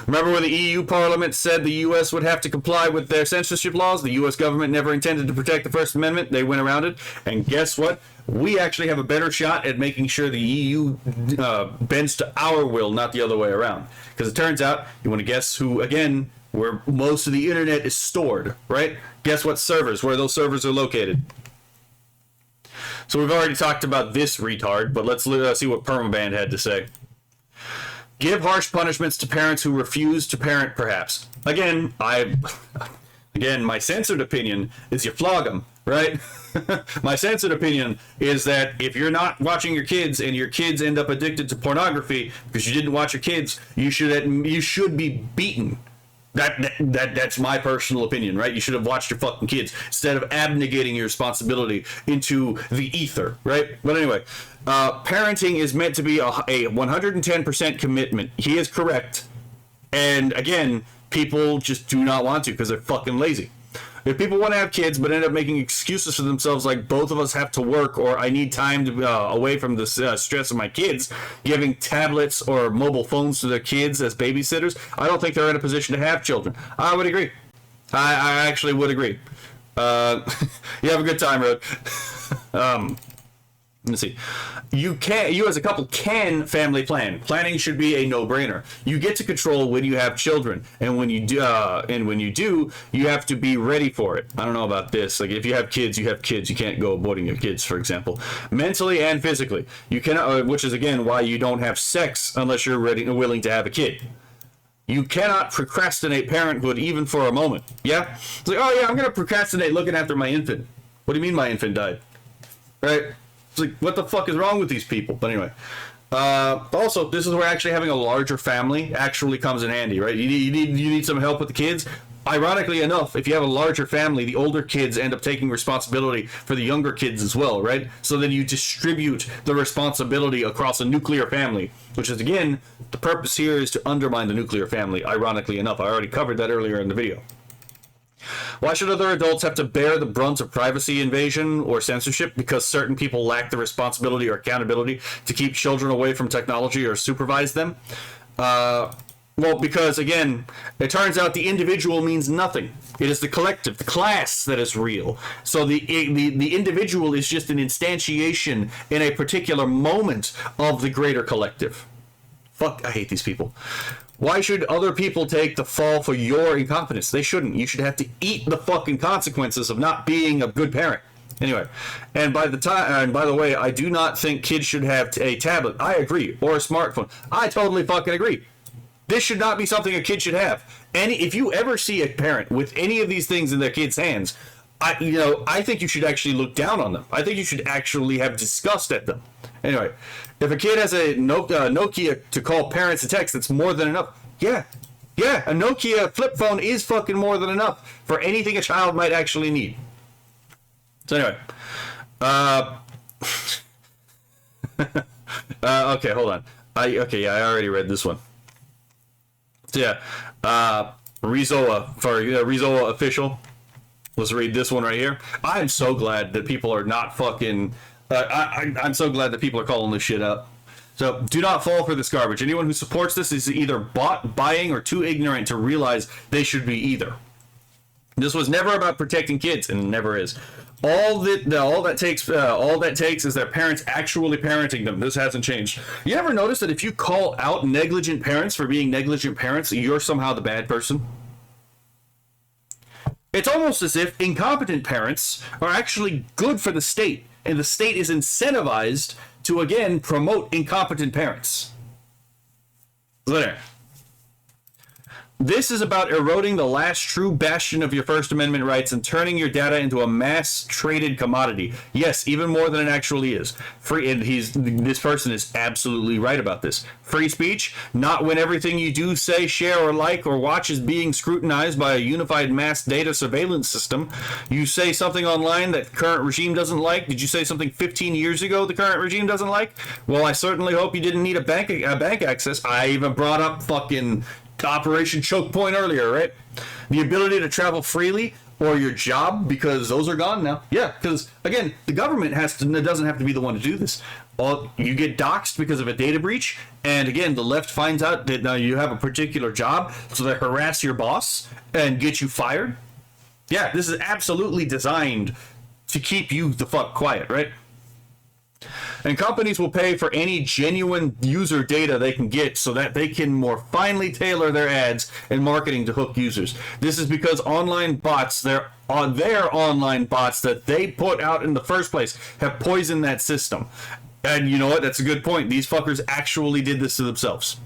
Remember when the EU Parliament said the US would have to comply with their censorship laws? The US government never intended to protect the First Amendment. They went around it. And guess what? We actually have a better shot at making sure the EU bends to our will, not the other way around. Because it turns out, you want to guess who, again, where most of the internet is stored, right? Guess what servers, where those servers are located. So we've already talked about this retard, but let's see what Permaband had to say. Give harsh punishments to parents who refuse to parent, perhaps. Again, my censored opinion is you flog them, right? My censored opinion is that if you're not watching your kids and your kids end up addicted to pornography because you didn't watch your kids, you should be beaten. That's my personal opinion, right? You should have watched your fucking kids instead of abnegating your responsibility into the ether, right? But anyway, parenting is meant to be a 110% commitment. He is correct. And again, people just do not want to because they're fucking lazy. If people want to have kids but end up making excuses for themselves, like both of us have to work or I need time to away from the stress of my kids, giving tablets or mobile phones to their kids as babysitters, I don't think they're in a position to have children. I would agree. I actually would agree. You have a good time, Rod. Let me see. You as a couple can family plan. Planning should be a no-brainer. You get to control when you have children, and when you do, you have to be ready for it. I don't know about this. Like if you have kids, you have kids. You can't go aborting your kids, for example, mentally and physically. You cannot, which is again why you don't have sex unless you're ready and willing to have a kid. You cannot procrastinate parenthood even for a moment. Yeah, it's like, oh yeah, I'm gonna procrastinate looking after my infant. What do you mean my infant died? Right? It's like, what the fuck is wrong with these people? But anyway, also, this is where actually having a larger family actually comes in handy, right? You need some help with the kids. Ironically enough, if you have a larger family, the older kids end up taking responsibility for the younger kids as well, right? So then you distribute the responsibility across a nuclear family, which is, again, the purpose here is to undermine the nuclear family, ironically enough. I already covered that earlier in the video. Why should other adults have to bear the brunt of privacy invasion or censorship because certain people lack the responsibility or accountability to keep children away from technology or supervise them? Well, because, again, it turns out the individual means nothing. It is the collective, the class that is real. So the individual is just an instantiation in a particular moment of the greater collective. Fuck, I hate these people. Why should other people take the fall for your incompetence? They shouldn't. You should have to eat the fucking consequences of not being a good parent. Anyway, and by the way, I do not think kids should have a tablet. I agree, or a smartphone. I totally fucking agree. This should not be something a kid should have. And if you ever see a parent with any of these things in their kids' hands, I think you should actually look down on them. I think you should actually have disgust at them. Anyway, if a kid has a Nokia to call parents and text, that's more than enough. Yeah, a Nokia flip phone is fucking more than enough for anything a child might actually need. So anyway, okay, hold on. I already read this one. So yeah, Rizoa official. Let's read this one right here. I'm so glad that people are not fucking. I'm so glad that people are calling this shit up. So do not fall for this garbage. Anyone who supports this is either buying or too ignorant to realize they should be either. This was never about protecting kids, and it never is. All that takes is their parents actually parenting them. This hasn't changed. You ever notice that if you call out negligent parents for being negligent parents, you're somehow the bad person? It's almost as if incompetent parents are actually good for the state, and the state is incentivized to, again, promote incompetent parents. There. This is about eroding the last true bastion of your First Amendment rights and turning your data into a mass-traded commodity. Yes, even more than it actually is. This person is absolutely right about this. Free speech, not when everything you do, say, share, or like, or watch is being scrutinized by a unified mass data surveillance system. You say something online that current regime doesn't like. Did you say something 15 years ago the current regime doesn't like? Well, I certainly hope you didn't need a bank access. I even brought up fucking Operation Choke Point earlier, right? The ability to travel freely, or your job, because those are gone now. Yeah, because again, the government doesn't have to be the one to do this. You get doxxed because of a data breach, and again, the left finds out that now you have a particular job, so they harass your boss and get you fired. Yeah, this is absolutely designed to keep you the fuck quiet, right? And companies will pay for any genuine user data they can get so that they can more finely tailor their ads and marketing to hook users. This is because online bots, their online bots that they put out in the first place, have poisoned that system. And you know what? That's a good point. These fuckers actually did this to themselves.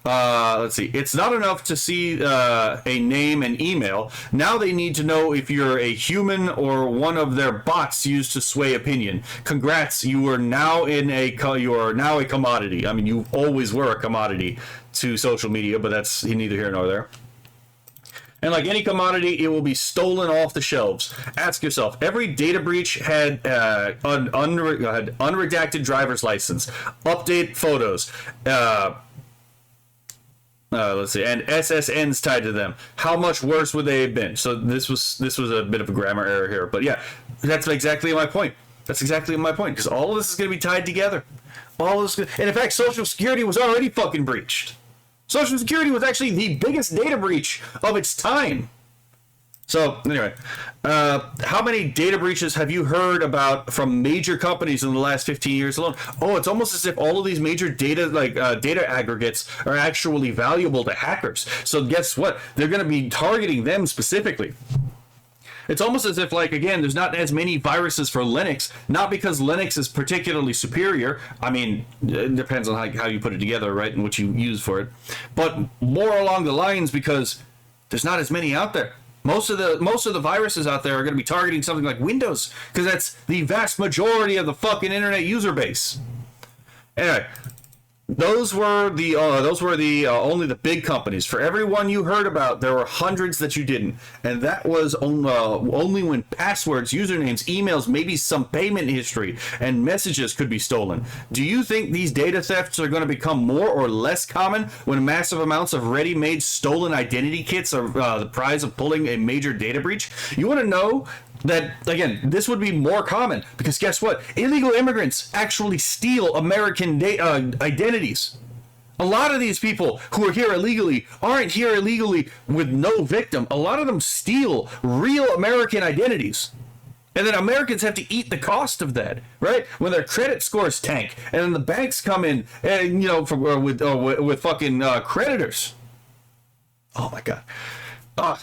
Let's see. It's not enough to see a name and email. Now they need to know if you're a human or one of their bots used to sway opinion. Congrats, you are now a commodity. I mean, you always were a commodity to social media, but that's neither here nor there. And like any commodity, it will be stolen off the shelves. Ask yourself, every data breach had unredacted driver's license, update photos, let's see, and SSNs tied to them. How much worse would they have been? So this was a bit of a grammar error here, but yeah, that's exactly my point. That's exactly my point, because all of this is going to be tied together. All of this, and in fact, Social Security was already fucking breached. Social Security was actually the biggest data breach of its time. So anyway, how many data breaches have you heard about from major companies in the last 15 years alone? Oh, it's almost as if all of these major data aggregates are actually valuable to hackers. So guess what? They're going to be targeting them specifically. It's almost as if, like, again, there's not as many viruses for Linux, not because Linux is particularly superior. I mean, it depends on how you put it together, right, and what you use for it. But more along the lines because there's not as many out there. Most of the viruses out there are going to be targeting something like Windows, because that's the vast majority of the fucking internet user base. Anyway, those were the only the big companies. For every one you heard about, there were hundreds that you didn't, and that was only when passwords, usernames, emails, maybe some payment history, and messages could be stolen. Do you think these data thefts are going to become more or less common when massive amounts of ready-made stolen identity kits are the prize of pulling a major data breach? You want to know that, again, this would be more common, because guess what? Illegal immigrants actually steal American identities. A lot of these people who are here illegally aren't here illegally with no victim. A lot of them steal real American identities. And then Americans have to eat the cost of that, right? When their credit scores tank, and then the banks come in, and with fucking creditors. Oh my God.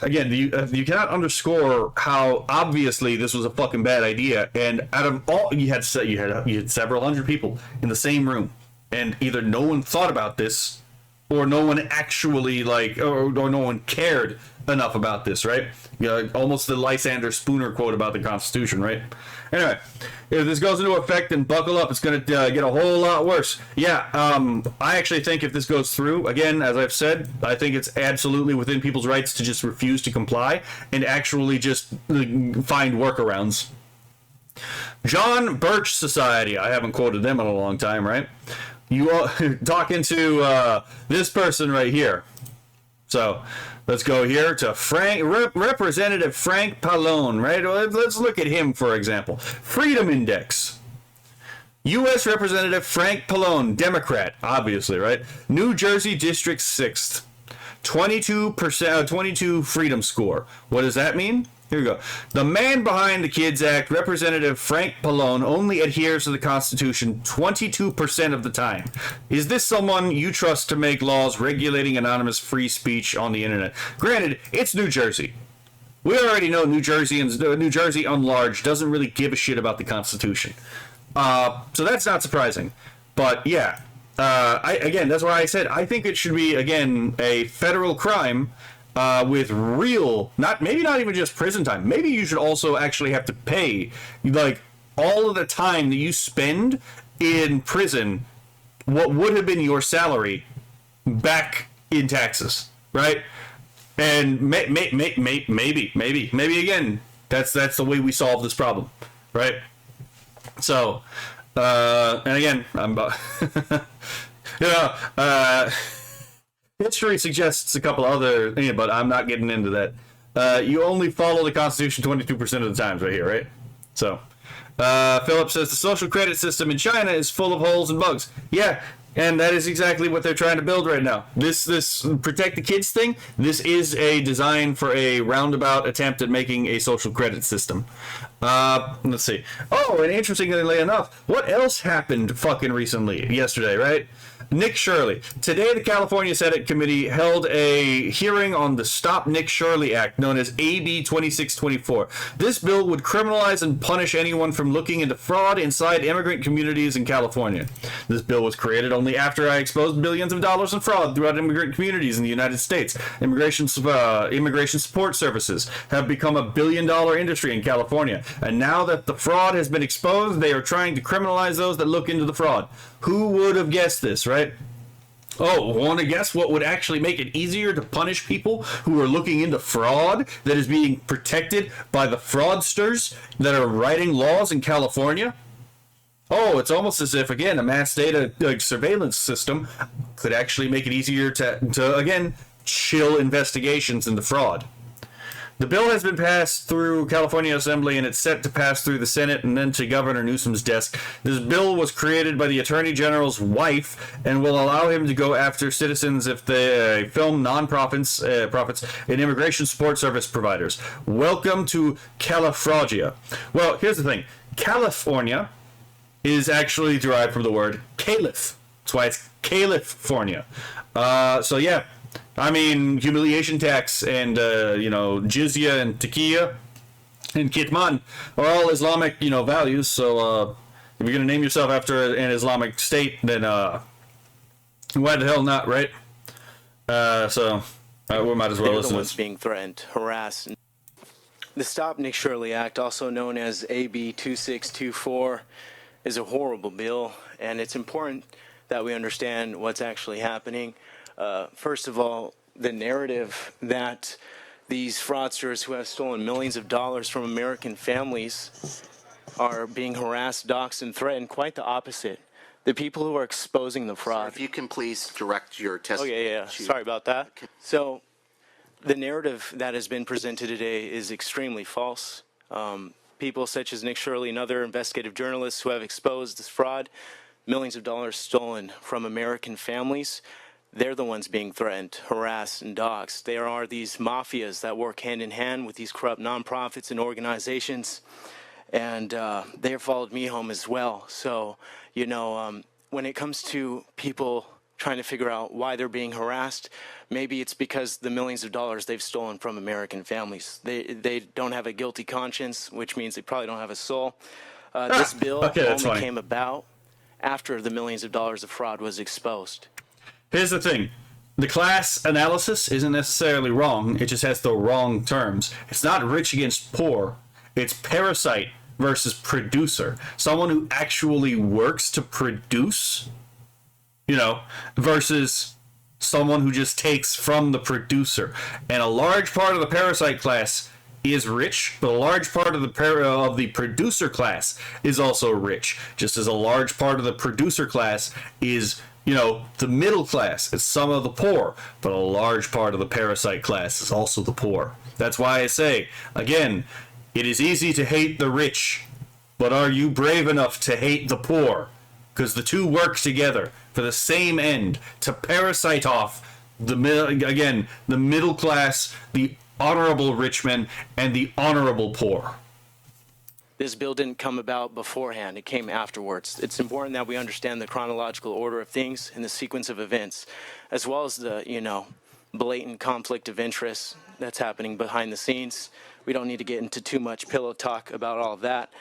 Again, you cannot underscore how obviously this was a fucking bad idea. And out of all, you had several hundred people in the same room, and either no one thought about this, or no one actually or no one cared enough about this, right? Almost the Lysander Spooner quote about the Constitution, right? Anyway, if this goes into effect, then buckle up. It's going to get a whole lot worse. Yeah, I actually think if this goes through, again, as I've said, I think it's absolutely within people's rights to just refuse to comply and actually just find workarounds. John Birch Society. I haven't quoted them in a long time, right? You talking to this person right here. So let's go here to Representative Frank Pallone, right? Let's look at him, for example. Freedom Index. U.S. Representative Frank Pallone, Democrat, obviously, right? New Jersey District 6th. 22 freedom score. What does that mean? Here we go. The man behind the Kids Act, Representative Frank Pallone, only adheres to the Constitution 22% of the time. Is this someone you trust to make laws regulating anonymous free speech on the internet? Granted, it's New Jersey. We already know New Jersey on large doesn't really give a shit about the Constitution. So that's not surprising. But yeah, that's why I said I think it should be, again, a federal crime. With real, maybe not even just prison time. Maybe you should also actually have to pay, like, all of the time that you spend in prison, what would have been your salary, back in taxes, right? And maybe again, that's the way we solve this problem, right? So, and again, history suggests a couple other things, but I'm not getting into that. You only follow the Constitution 22% of the times right here, right? So, Philip says the social credit system in China is full of holes and bugs. Yeah, and that is exactly what they're trying to build right now. This protect the kids thing, this is a design for a roundabout attempt at making a social credit system. Let's see. Oh, and interestingly enough, what else happened fucking recently? Yesterday, right? Nick Shirley. Today, the California Senate Committee held a hearing on the Stop Nick Shirley Act, known as AB 2624. This bill would criminalize and punish anyone from looking into fraud inside immigrant communities in California. This bill was created only after I exposed billions of dollars in fraud throughout immigrant communities in the United States. Immigration support services have become $1 billion industry in California. And now that the fraud has been exposed, they are trying to criminalize those that look into the fraud. Who would have guessed this, right? Oh, want to guess what would actually make it easier to punish people who are looking into fraud that is being protected by the fraudsters that are writing laws in California? Oh, it's almost as if, again, a mass data surveillance system could actually make it easier to again, chill investigations into fraud. The bill has been passed through California Assembly, and it's set to pass through the Senate and then to Governor Newsom's desk. This bill was created by the Attorney General's wife and will allow him to go after citizens if they film non-profits and immigration support service providers. Welcome to California. Well, here's the thing. California is actually derived from the word caliph. That's why it's California. So yeah, I mean, humiliation tax and, jizya and taqiyya and kitman are all Islamic, values. So if you're going to name yourself after an Islamic state, then why the hell not, right? We might as well listen to this. Being threatened, harassed. The Stop Nick Shirley Act, also known as AB 2624, is a horrible bill, and it's important that we understand what's actually happening. First of all, the narrative that these fraudsters who have stolen millions of dollars from American families are being harassed, doxxed, and threatened, quite the opposite. The people who are exposing the fraud. Sir, if you can please direct your testimony. Oh, yeah. Sorry about that. So, the narrative that has been presented today is extremely false. People such as Nick Shirley and other investigative journalists who have exposed this fraud, millions of dollars stolen from American families, they're the ones being threatened, harassed, and doxxed. There are these mafias that work hand in hand with these corrupt nonprofits and organizations, and they have followed me home as well. So, when it comes to people trying to figure out why they're being harassed, maybe it's because the millions of dollars they've stolen from American families. They don't have a guilty conscience, which means they probably don't have a soul. This bill only came about after the millions of dollars of fraud was exposed. Here's the thing. The class analysis isn't necessarily wrong. It just has the wrong terms. It's not rich against poor. It's parasite versus producer. Someone who actually works to produce, versus someone who just takes from the producer. And a large part of the parasite class is rich, but a large part of the producer class is also rich. Just as a large part of the producer class is the middle class. It's some of the poor, but a large part of the parasite class is also the poor. That's why I say, again, it is easy to hate the rich, but are you brave enough to hate the poor? Because the two work together for the same end, to parasite off the middle class, the honorable rich men, and the honorable poor. This bill didn't come about beforehand. It came afterwards. It's important that we understand the chronological order of things and the sequence of events, as well as the, blatant conflict of interest that's happening behind the scenes. We don't need to get into too much pillow talk about all of that.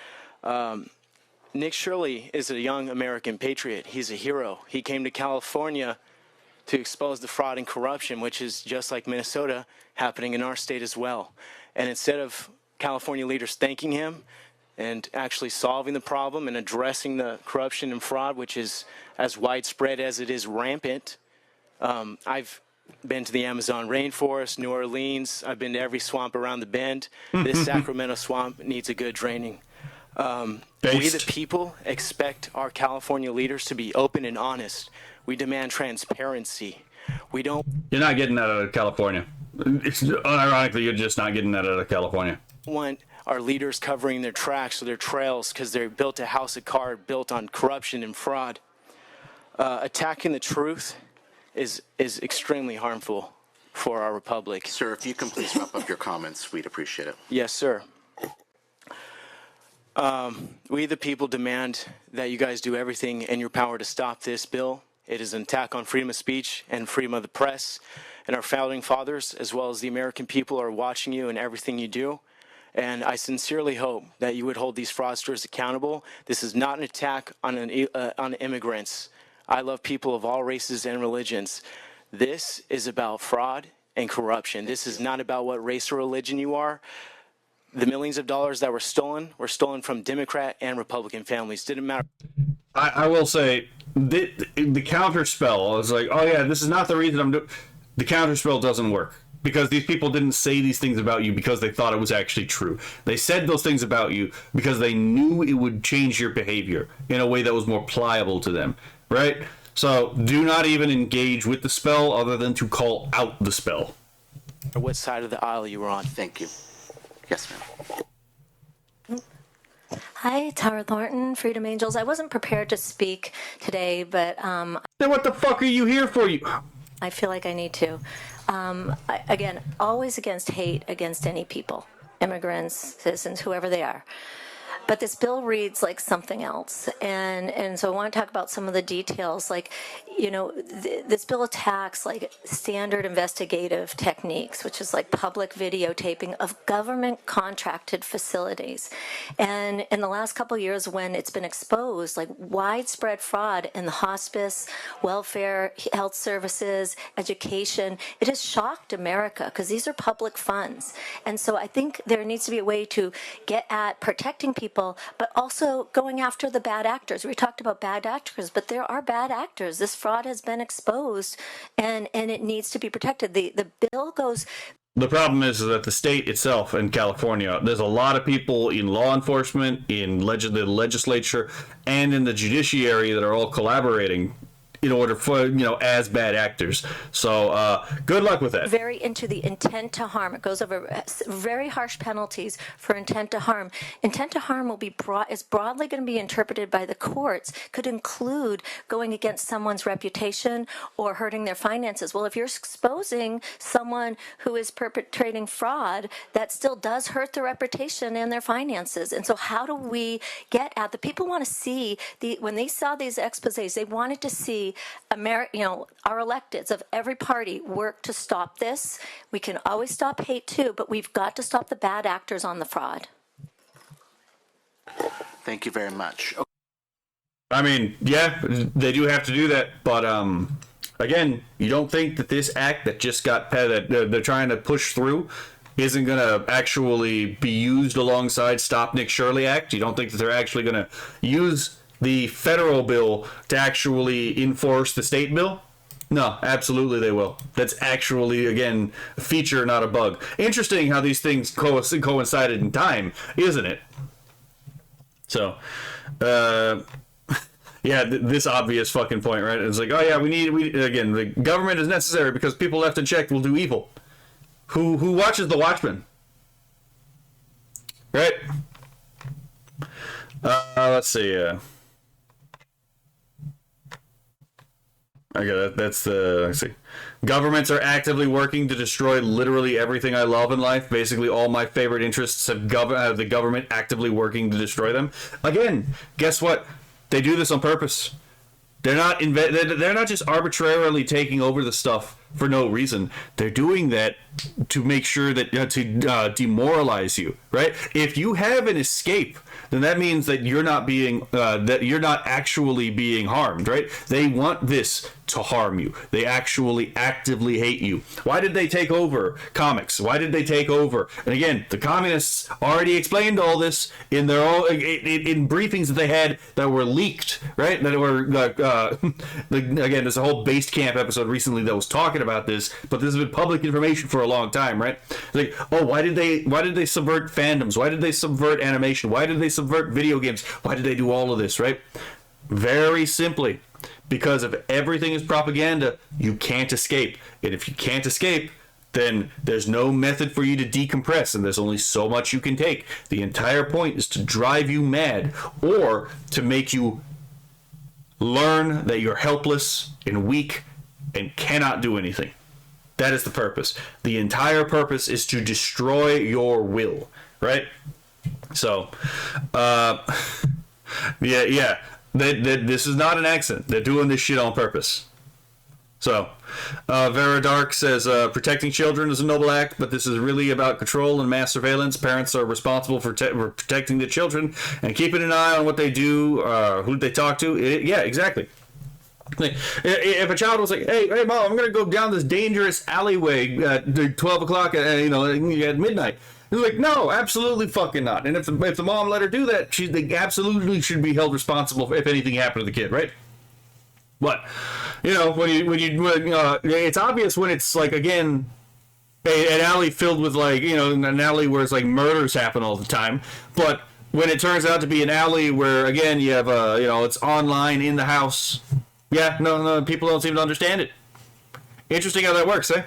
Nick Shirley is a young American patriot. He's a hero. He came to California to expose the fraud and corruption, which is just like Minnesota, happening in our state as well. And instead of California leaders thanking him and actually solving the problem and addressing the corruption and fraud, which is as widespread as it is rampant. I've been to the Amazon rainforest, New Orleans. I've been to every swamp around the bend. This Sacramento swamp needs a good draining. We the people expect our California leaders to be open and honest. We demand transparency. We don't... You're not getting that out of California. Ironically, you're just not getting that out of California. Want our leaders covering their tracks or their trails because they built a house of cards built on corruption and fraud. Attacking the truth is extremely harmful for our republic. Sir, if you can please wrap up your comments, we'd appreciate it. Yes, sir. We the people demand that you guys do everything in your power to stop this bill. It is an attack on freedom of speech and freedom of the press. And our founding fathers, as well as the American people, are watching you in everything you do. And I sincerely hope that you would hold these fraudsters accountable. This is not an attack on immigrants. I love people of all races and religions. This is about fraud and corruption. This is not about what race or religion you are. The millions of dollars that were stolen from Democrat and Republican families. Didn't matter. I will say, the counterspell, I was like, oh yeah, this is not the reason I'm doing... The counterspell doesn't work. because these people didn't say these things about you because they thought it was actually true. They said those things about you because they knew it would change your behavior in a way that was more pliable to them, right? So do not even engage with the spell other than to call out the spell. Or what side of the aisle you were on. Thank you. Yes, ma'am. Hi, Tara Thornton, Freedom Angels. I wasn't prepared to speak today, but Then what the fuck are you here for? I feel like I need to. Again, always against hate against any people, immigrants, citizens, whoever they are. But this bill reads like something else. And so I want to talk about some of the details. Like, you know, this bill attacks like standard investigative techniques, which is like public videotaping of government contracted facilities. And in the last couple of years, when it's been exposed, like widespread fraud in the hospice, welfare, health services, education, it has shocked America because these are public funds. And so I think there needs to be a way to get at protecting people, but also going after the bad actors. We talked about bad actors, but there are bad actors. This fraud has been exposed, and it needs to be protected. The bill goes... The problem is that the state itself in California, there's a lot of people in law enforcement, in the legislature, and in the judiciary that are all collaborating in order for, as bad actors. So good luck with that. Very into the intent to harm. It goes over very harsh penalties for intent to harm. Intent to harm will be is broadly going to be interpreted by the courts, could include going against someone's reputation or hurting their finances. Well, if you're exposing someone who is perpetrating fraud, that still does hurt their reputation and their finances. And so how do we get at the people want to see when they saw these exposés, they wanted to see our electeds of every party work to stop this. We can always stop hate too, but we've got to stop the bad actors on the fraud. Thank you very much. I mean, yeah, they do have to do that, but again, you don't think that this act that just got that they're trying to push through isn't going to actually be used alongside Stop Nick Shirley Act? You don't think that they're actually going to use the federal bill to actually enforce the state bill? No, absolutely they will. That's actually, again, a feature, not a bug. Interesting how these things coincided in time, isn't it? So, yeah, this obvious fucking point, right? It's like, oh yeah, again, the government is necessary because people left unchecked will do evil. Who watches The Watchmen? Right? Let's see, okay, let's see. Governments are actively working to destroy literally everything I love in life. Basically, all my favorite interests have the government actively working to destroy them. Again, guess what? They do this on purpose. They're not just arbitrarily taking over the stuff for no reason. They're doing that to make sure that to demoralize you, right? If you have an escape, then that means that you're not actually being harmed, right? They want this to harm you. They actually actively hate you. Why did they take over comics? Why did they take over? And again, the communists already explained all this in their own in briefings that they had that were leaked, right? That were again, there's a whole Based Camp episode recently that was talking about this, but this has been public information for a long time, right? Like, oh, why did they subvert fandoms? Why did they subvert animation? Why did they subvert video games? Why did they do all of this, right? Very simply, because if everything is propaganda, you can't escape. And if you can't escape, then there's no method for you to decompress, and there's only so much you can take. The entire point is to drive you mad or to make you learn that you're helpless and weak and cannot do anything. That is the purpose. The entire purpose is to destroy your will, right? So, yeah. This is not an accident. They're doing this shit on purpose. So, Vera Dark says, protecting children is a noble act, but this is really about control and mass surveillance. Parents are responsible for protecting the children and keeping an eye on what they do, who they talk to. Yeah, exactly. If a child was like, hey, mom, I'm going to go down this dangerous alleyway at 12 o'clock, at midnight. He's like, no, absolutely fucking not. And if the mom let her do that, they absolutely should be held responsible if anything happened to the kid, right? What? When it's obvious when it's like, again, an alley filled with like, you know, an alley where it's like murders happen all the time. But when it turns out to be an alley where, again, you have you know, it's online in the house. Yeah, no, people don't seem to understand it. Interesting how that works, eh?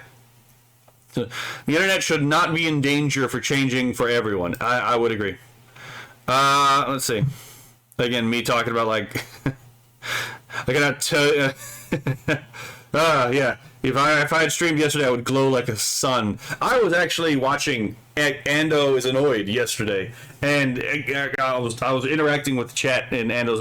So, the internet should not be in danger for changing for everyone. I would agree. Let's see. Again, me talking about like, I gotta tell you. Yeah. If I had streamed yesterday, I would glow like a sun. I was actually watching Ando is Annoyed yesterday, and I was interacting with the chat in Ando's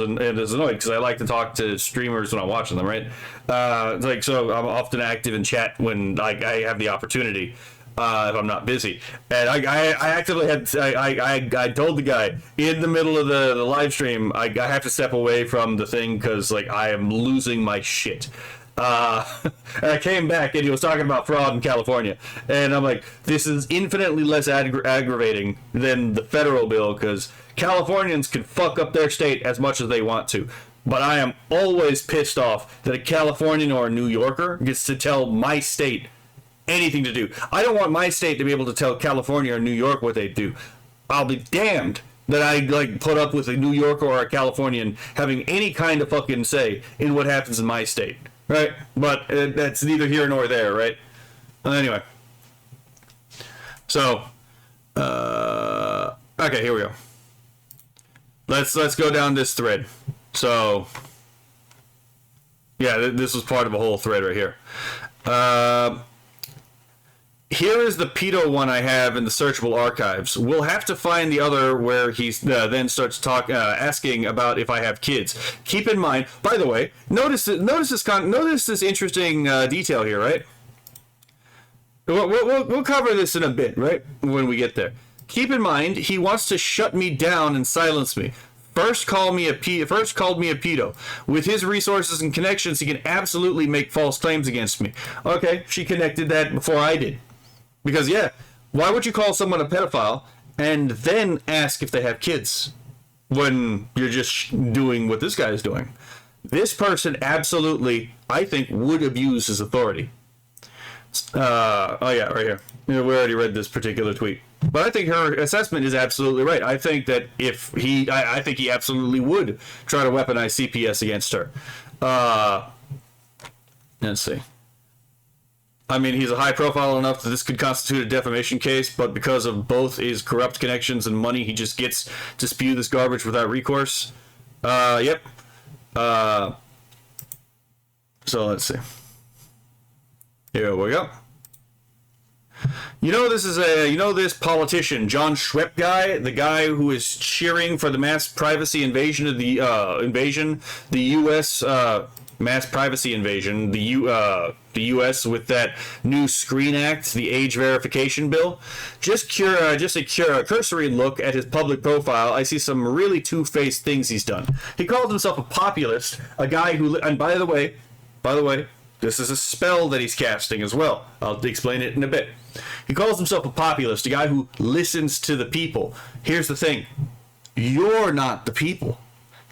Annoyed because I like to talk to streamers when I'm watching them, right? Like, so I'm often active in chat when like I have the opportunity. If I'm not busy, and I actively had I told the guy in the middle of the live stream I have to step away from the thing because like I am losing my shit. And I came back and he was talking about fraud in California, and I'm like, this is infinitely less aggravating than the federal bill because Californians can fuck up their state as much as they want to. But I am always pissed off that a Californian or a New Yorker gets to tell my state anything to do. I don't want my state to be able to tell California or New York what they do. I'll be damned that I like put up with a New Yorker or a Californian having any kind of fucking say in what happens in my state, right? But that's neither here nor there, right? Anyway, so okay, here we go. Let's go down this thread. So yeah, this was part of a whole thread right here. Here is the pedo one I have in the searchable archives. We'll have to find the other where he then starts asking about if I have kids. Keep in mind, by the way, notice this interesting detail here, right? We'll cover this in a bit, right? When we get there. Keep in mind, he wants to shut me down and silence me. First called me a pedo. With his resources and connections, he can absolutely make false claims against me. Okay, she connected that before I did. Because, yeah, why would you call someone a pedophile and then ask if they have kids when you're just doing what this guy is doing? This person absolutely, I think, would abuse his authority. Oh, yeah, right here. We already read this particular tweet. But I think her assessment is absolutely right. I think that I think he absolutely would try to weaponize CPS against her. Let's see. I mean, he's a high profile enough that this could constitute a defamation case, but because of both his corrupt connections and money, he just gets to spew this garbage without recourse. Yep. So let's see. Here we go. This politician, John Schwepp guy, the guy who is cheering for the mass privacy invasion of the U.S. Mass privacy invasion, the U.S. with that new Screen Act, the age verification bill. Just a cursory look at his public profile, I see some really two-faced things he's done. He calls himself a populist, a guy who, and by the way, this is a spell that he's casting as well. I'll explain it in a bit. He calls himself a populist, a guy who listens to the people. Here's the thing. You're not the people.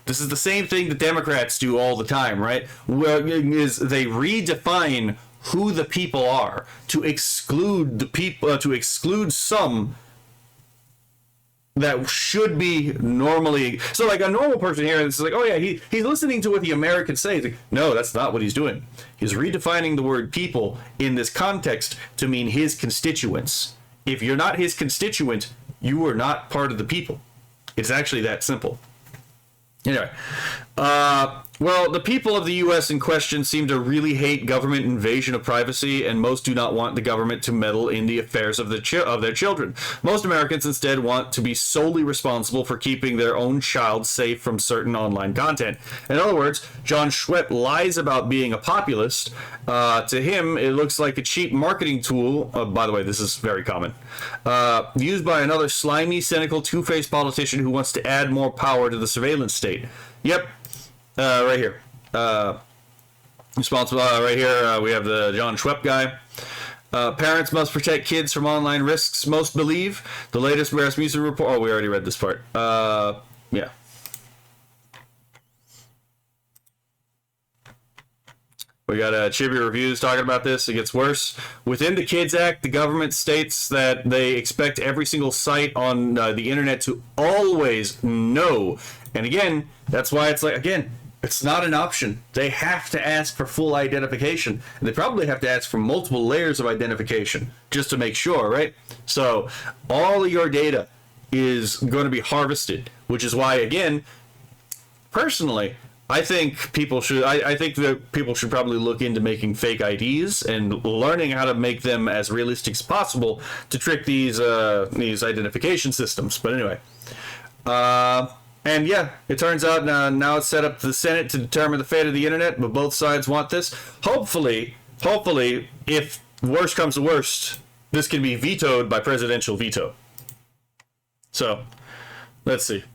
This is the same thing that Democrats do all the time, right? Is they redefine who the people are to exclude the people, to exclude some that should be normally. So, like a normal person here, it's like, oh yeah, he's listening to what the Americans say. It's like, no, that's not what he's doing. He's redefining the word "people" in this context to mean his constituents. If you're not his constituent, you are not part of the people. It's actually that simple. Anyway, well, the people of the U.S. in question seem to really hate government invasion of privacy, and most do not want the government to meddle in the affairs of their children. Most Americans instead want to be solely responsible for keeping their own child safe from certain online content. In other words, John Schwepp lies about being a populist. To him, it looks like a cheap marketing tool. By the way, this is very common. Used by another slimy, cynical, two-faced politician who wants to add more power to the surveillance state. Yep. Right here. Responsible. Right here, we have the John Schwepp guy. Parents must protect kids from online risks, most believe. The latest Rasmussen report. Oh, we already read this part. Yeah. We got Chibi Reviews talking about this. It gets worse. Within the Kids Act, the government states that they expect every single site on the internet to always know. And again, that's why it's like, again, it's not an option. They have to ask for full identification. And they probably have to ask for multiple layers of identification just to make sure, right? So all of your data is going to be harvested, which is why, again, personally, I think people should. I think that people should probably look into making fake IDs and learning how to make them as realistic as possible to trick these identification systems. But anyway, and yeah, it turns out now it's set up to the Senate to determine the fate of the internet. But both sides want this. Hopefully, if worst comes to worst, this can be vetoed by presidential veto. So, let's see.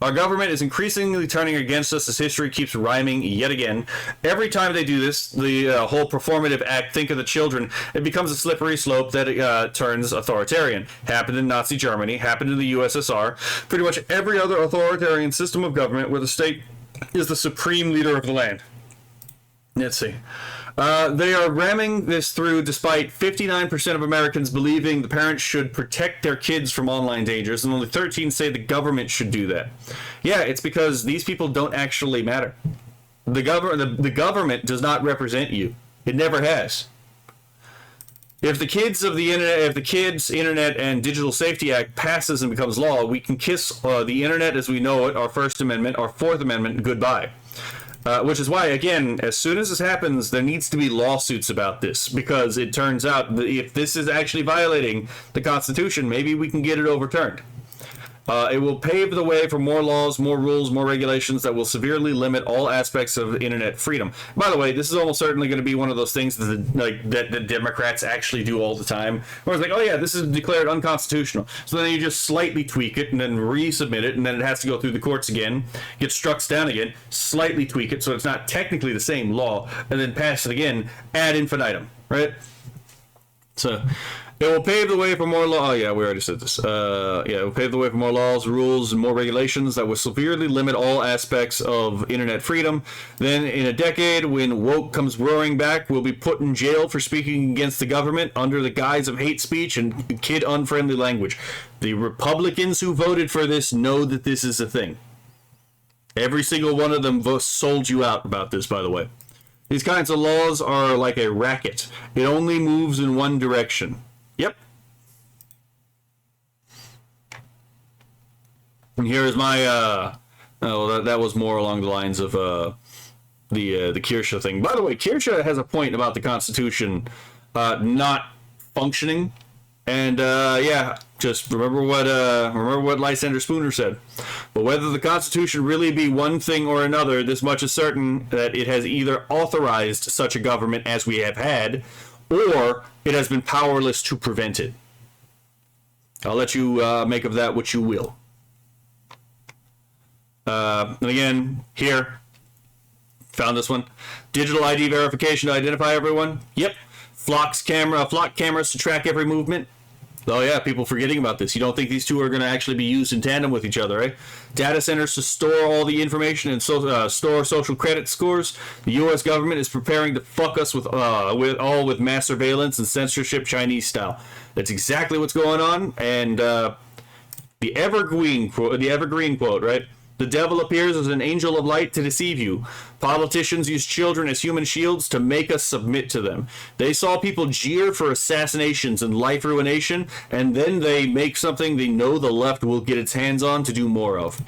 Our government is increasingly turning against us as history keeps rhyming yet again. Every time they do this, the whole performative act, think of the children, it becomes a slippery slope that turns authoritarian. Happened in Nazi Germany, happened in the USSR, pretty much every other authoritarian system of government where the state is the supreme leader of the land. Let's see. They are ramming this through despite 59% of Americans believing the parents should protect their kids from online dangers, and only 13 say the government should do that. Yeah, it's because these people don't actually matter. The government does not represent you. It never has. If the Kids Internet and Digital Safety Act passes and becomes law, we can kiss the internet as we know it, our First Amendment, our Fourth Amendment, goodbye. Which is why, again, as soon as this happens, there needs to be lawsuits about this, because it turns out that if this is actually violating the Constitution, maybe we can get it overturned. It will pave the way for more laws, more rules, more regulations that will severely limit all aspects of internet freedom. By the way, this is almost certainly going to be one of those things that the Democrats actually do all the time. Where it's like, oh yeah, this is declared unconstitutional. So then you just slightly tweak it and then resubmit it, and then it has to go through the courts again, get struck down again, slightly tweak it so it's not technically the same law, and then pass it again ad infinitum, right? So it will pave the way for more law. Oh, yeah, we already said this. It will pave the way for more laws, rules, and more regulations that will severely limit all aspects of internet freedom. Then, in a decade, when woke comes roaring back, we'll be put in jail for speaking against the government under the guise of hate speech and kid-unfriendly language. The Republicans who voted for this know that this is a thing. Every single one of them sold you out about this, by the way. These kinds of laws are like a racket. It only moves in one direction. Yep. And here is my that was more along the lines of the Kircher thing. By the way, Kircher has a point about the Constitution not functioning, and just remember what Lysander Spooner said. But whether the Constitution really be one thing or another, this much is certain, that it has either authorized such a government as we have had, or it has been powerless to prevent it. I'll let you make of that what you will. And again, here, found this one. Digital ID verification to identify everyone. Yep. Flock cameras to track every movement. Oh yeah, people forgetting about this. You don't think these two are going to actually be used in tandem with each other, right? Data centers to store all the information and store social credit scores. The U.S. government is preparing to fuck us with mass surveillance and censorship, Chinese style. That's exactly what's going on. And the evergreen quote, right? The devil appears as an angel of light to deceive you. Politicians use children as human shields to make us submit to them. They saw people jeer for assassinations and life ruination, and then they make something they know the left will get its hands on to do more of.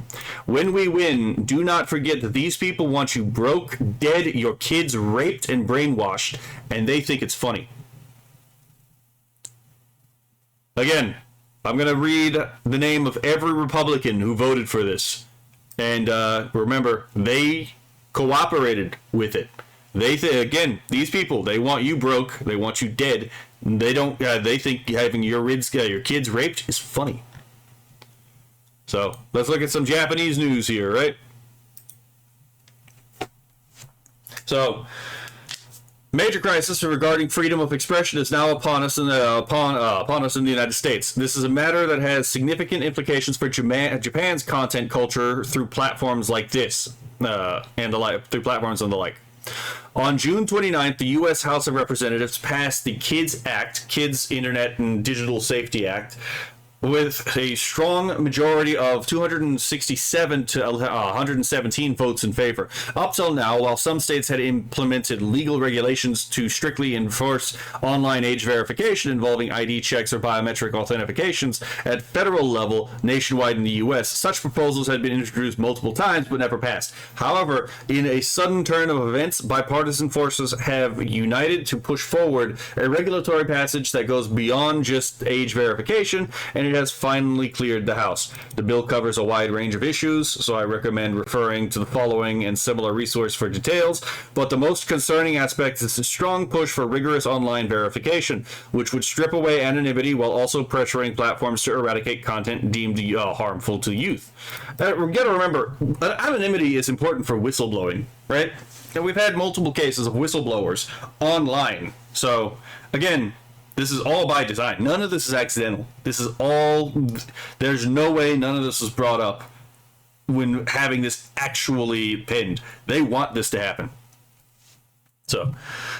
When we win, do not forget that these people want you broke, dead, your kids raped and brainwashed, and they think it's funny. Again, I'm going to read the name of every Republican who voted for this. And remember, they cooperated with it. Again, these people, they want you broke, they want you dead. They don't. They think having your kids raped is funny. So let's look at some Japanese news here, right? So, major crisis regarding freedom of expression is now upon us in the United States. This is a matter that has significant implications for Japan's content culture through platforms like this and the like. On June 29th, the U.S. House of Representatives passed the KIDS Act, Kids Internet and Digital Safety Act, with a strong majority of 267 to 117 votes in favor. Up till now, while some states had implemented legal regulations to strictly enforce online age verification involving ID checks or biometric authentications at federal level nationwide in the U.S., such proposals had been introduced multiple times but never passed. However, in a sudden turn of events, bipartisan forces have united to push forward a regulatory passage that goes beyond just age verification, and it has finally cleared the House. The bill covers a wide range of issues, so I recommend referring to the following and similar resource for details, but the most concerning aspect is a strong push for rigorous online verification, which would strip away anonymity while also pressuring platforms to eradicate content deemed harmful to youth. We gotta remember, anonymity is important for whistleblowing, right? And we've had multiple cases of whistleblowers online, so again, this is all by design. None of this is accidental. This is all... There's no way none of this was brought up when having this actually pinned. They want this to happen. So,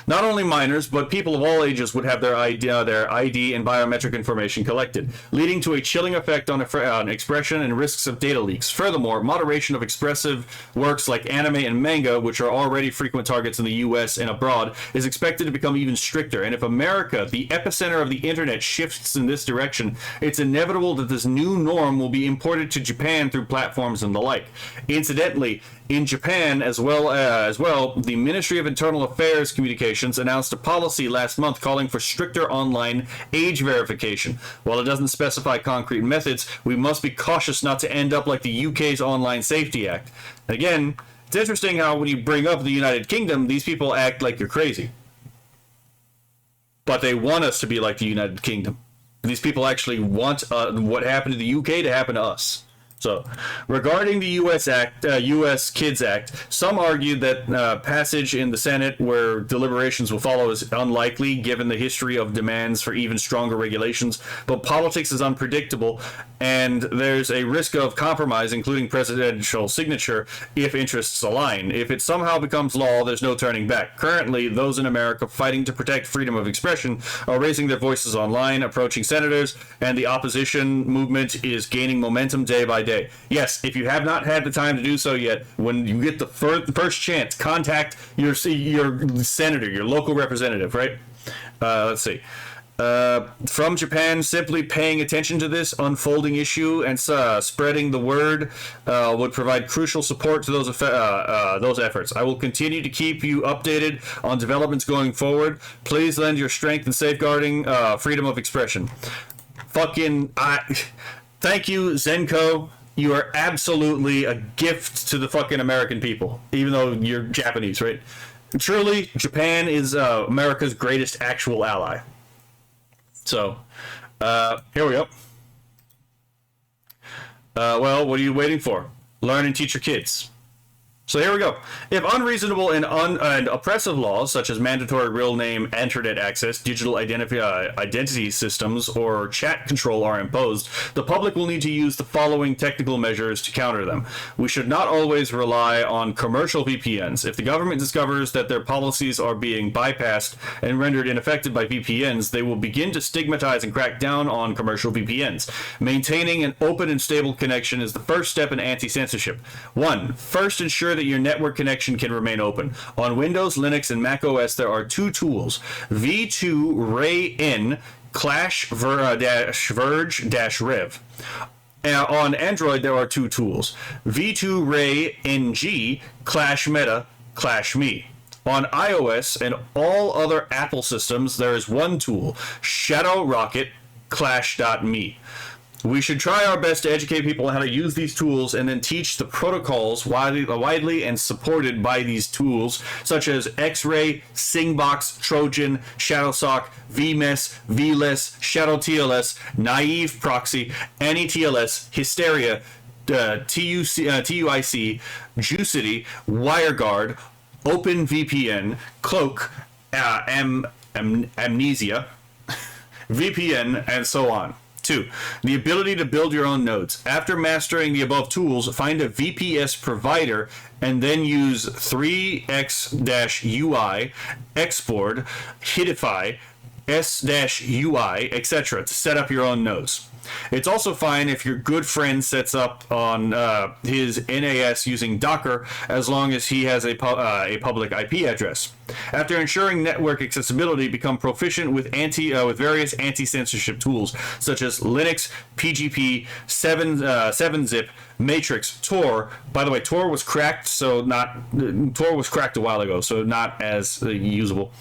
not only minors, but people of all ages would have their ID and biometric information collected, leading to a chilling effect on expression and risks of data leaks. Furthermore, moderation of expressive works like anime and manga, which are already frequent targets in the US and abroad, is expected to become even stricter. And if America, the epicenter of the internet, shifts in this direction, it's inevitable that this new norm will be imported to Japan through platforms and the like. Incidentally, in Japan, as well, the Ministry of Internal Affairs Communications announced a policy last month calling for stricter online age verification. While it doesn't specify concrete methods, we must be cautious not to end up like the UK's Online Safety Act. Again, it's interesting how when you bring up the United Kingdom, these people act like you're crazy. But they want us to be like the United Kingdom. These people actually want what happened to the UK to happen to us. So, regarding the U.S. KIDS Act, some argued that passage in the Senate where deliberations will follow is unlikely given the history of demands for even stronger regulations, but politics is unpredictable and there's a risk of compromise, including presidential signature, if interests align. If it somehow becomes law, there's no turning back. Currently, those in America fighting to protect freedom of expression are raising their voices online, approaching senators, and the opposition movement is gaining momentum day by day. Yes, if you have not had the time to do so yet, when you get the first chance, contact your senator, your local representative, right? Let's see. From Japan, simply paying attention to this unfolding issue and spreading the word would provide crucial support to those efforts. I will continue to keep you updated on developments going forward. Please lend your strength in safeguarding freedom of expression. Thank you, Zenko. You are absolutely a gift to the fucking American people, even though you're Japanese, right? Truly, Japan is America's greatest actual ally. So, here we go. Well, what are you waiting for? Learn and teach your kids. So here we go. If unreasonable and oppressive laws, such as mandatory real name internet access, digital identity systems, or chat control are imposed, the public will need to use the following technical measures to counter them. We should not always rely on commercial VPNs. If the government discovers that their policies are being bypassed and rendered ineffective by VPNs, they will begin to stigmatize and crack down on commercial VPNs. Maintaining an open and stable connection is the first step in anti-censorship. 1. First, ensure that your network connection can remain open. On Windows, Linux, and Mac OS, there are two tools: V2 Ray-In /verge-rev. On Android, there are two tools: V2 Ray-NG /meta/me. On iOS and all other Apple systems, there is one tool: Shadow Rocket /me. We should try our best to educate people on how to use these tools and then teach the protocols widely and supported by these tools, such as X-Ray, Singbox, Trojan, ShadowSock, VMS, VLS, Shadow TLS, Naive Proxy, AnyTLS, Hysteria, TUIC, Juicity, WireGuard, OpenVPN, Cloak, Amnesia, VPN, and so on. 2. The ability to build your own nodes. After mastering the above tools, find a VPS provider and then use 3x-UI, Xboard, Hitify, S-UI, etc. to set up your own nodes. It's also fine if your good friend sets up on his NAS using Docker, as long as he has a public IP address. After ensuring network accessibility, become proficient with various anti-censorship tools such as Linux, PGP, 7-zip, Matrix, Tor. By the way, Tor was cracked, Tor was cracked a while ago, so not as usable.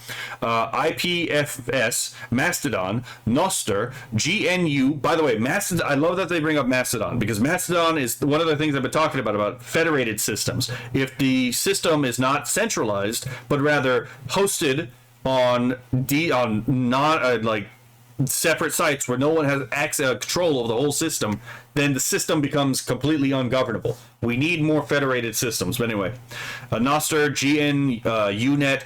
IPFS, Mastodon, Noster, GNU. By the way, Mastodon. I love that they bring up Mastodon, because Mastodon is one of the things I've been talking about federated systems. If the system is not centralized, but rather hosted on separate sites where no one has control over the whole system, then the system becomes completely ungovernable. We need more federated systems. But anyway, Noster, GN, Unet,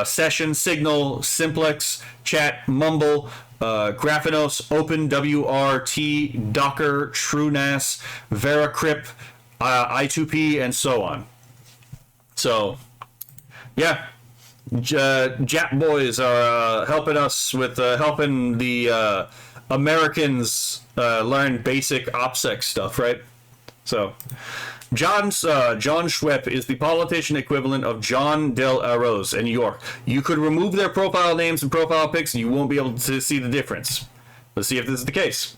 Session, Signal, Simplex, Chat, Mumble, Graphanos, OpenWRT, Docker, TrueNAS, VeraCrypt, I2P, and so on. So, yeah. Jap boys are helping us with helping the Americans learn basic OPSEC stuff, right? So, John Schwepp is the politician equivalent of John Del Arroz in New York. You could remove their profile names and profile pics, and you won't be able to see the difference. Let's see if this is the case.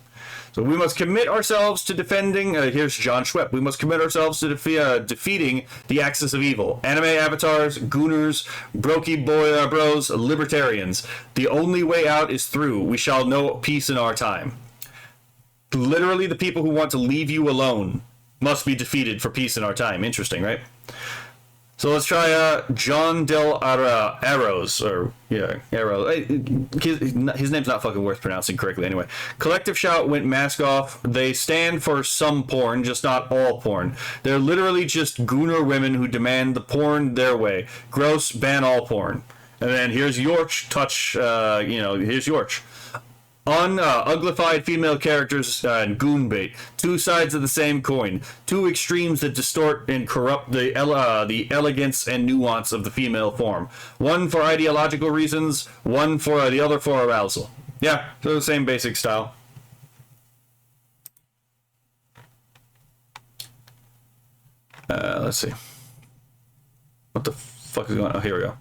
So we must commit ourselves to defending. Here's John Schwepp. We must commit ourselves to defeating the axis of evil. Anime avatars, gooners, brokey bros, libertarians. The only way out is through. We shall know peace in our time. Literally, the people who want to leave you alone must be defeated for peace in our time. Interesting, right? So let's try John Del Arroz, Arrow. His name's not fucking worth pronouncing correctly anyway. Collective shout went mask off. They stand for some porn, just not all porn. They're literally just gooner women who demand the porn their way. Gross, ban all porn. And then here's Yorch, here's Yorch. Uglified female characters and goon bait. Two sides of the same coin. Two extremes that distort and corrupt the elegance and nuance of the female form. One for ideological reasons, one for the other for arousal. Yeah, so the same basic style. Let's see. What the fuck is going on? Oh, here we go.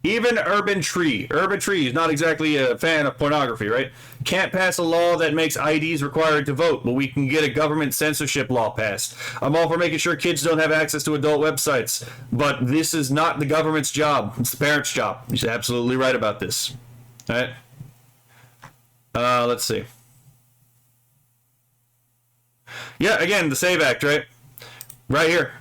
Even Urban Tree is not exactly a fan of pornography, right? Can't pass a law that makes IDs required to vote, but we can get a government censorship law passed. I'm all for making sure kids don't have access to adult websites, but this is not the government's job. It's the parents' job. You're absolutely right about this. All right? Let's see. Yeah, again, the SAVE Act, right? Right here.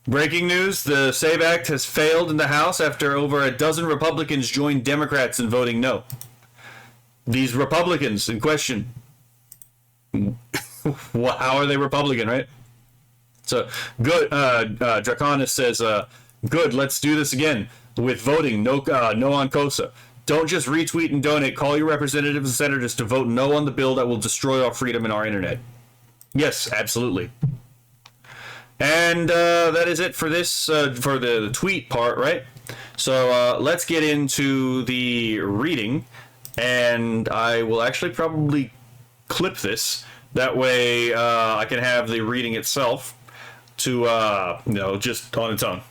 Breaking news, the SAVE Act has failed in the House after over a dozen Republicans joined Democrats in voting no. These Republicans in question, how are they Republican, right? So, good, Draconis says, good, let's do this again with voting no on COSA. Don't just retweet and donate, call your representatives and senators to vote no on the bill that will destroy our freedom and our internet. Yes, absolutely. And that is it for this, for the tweet part, right? So let's get into the reading, and I will actually probably clip this. That way I can have the reading itself to, just on its own.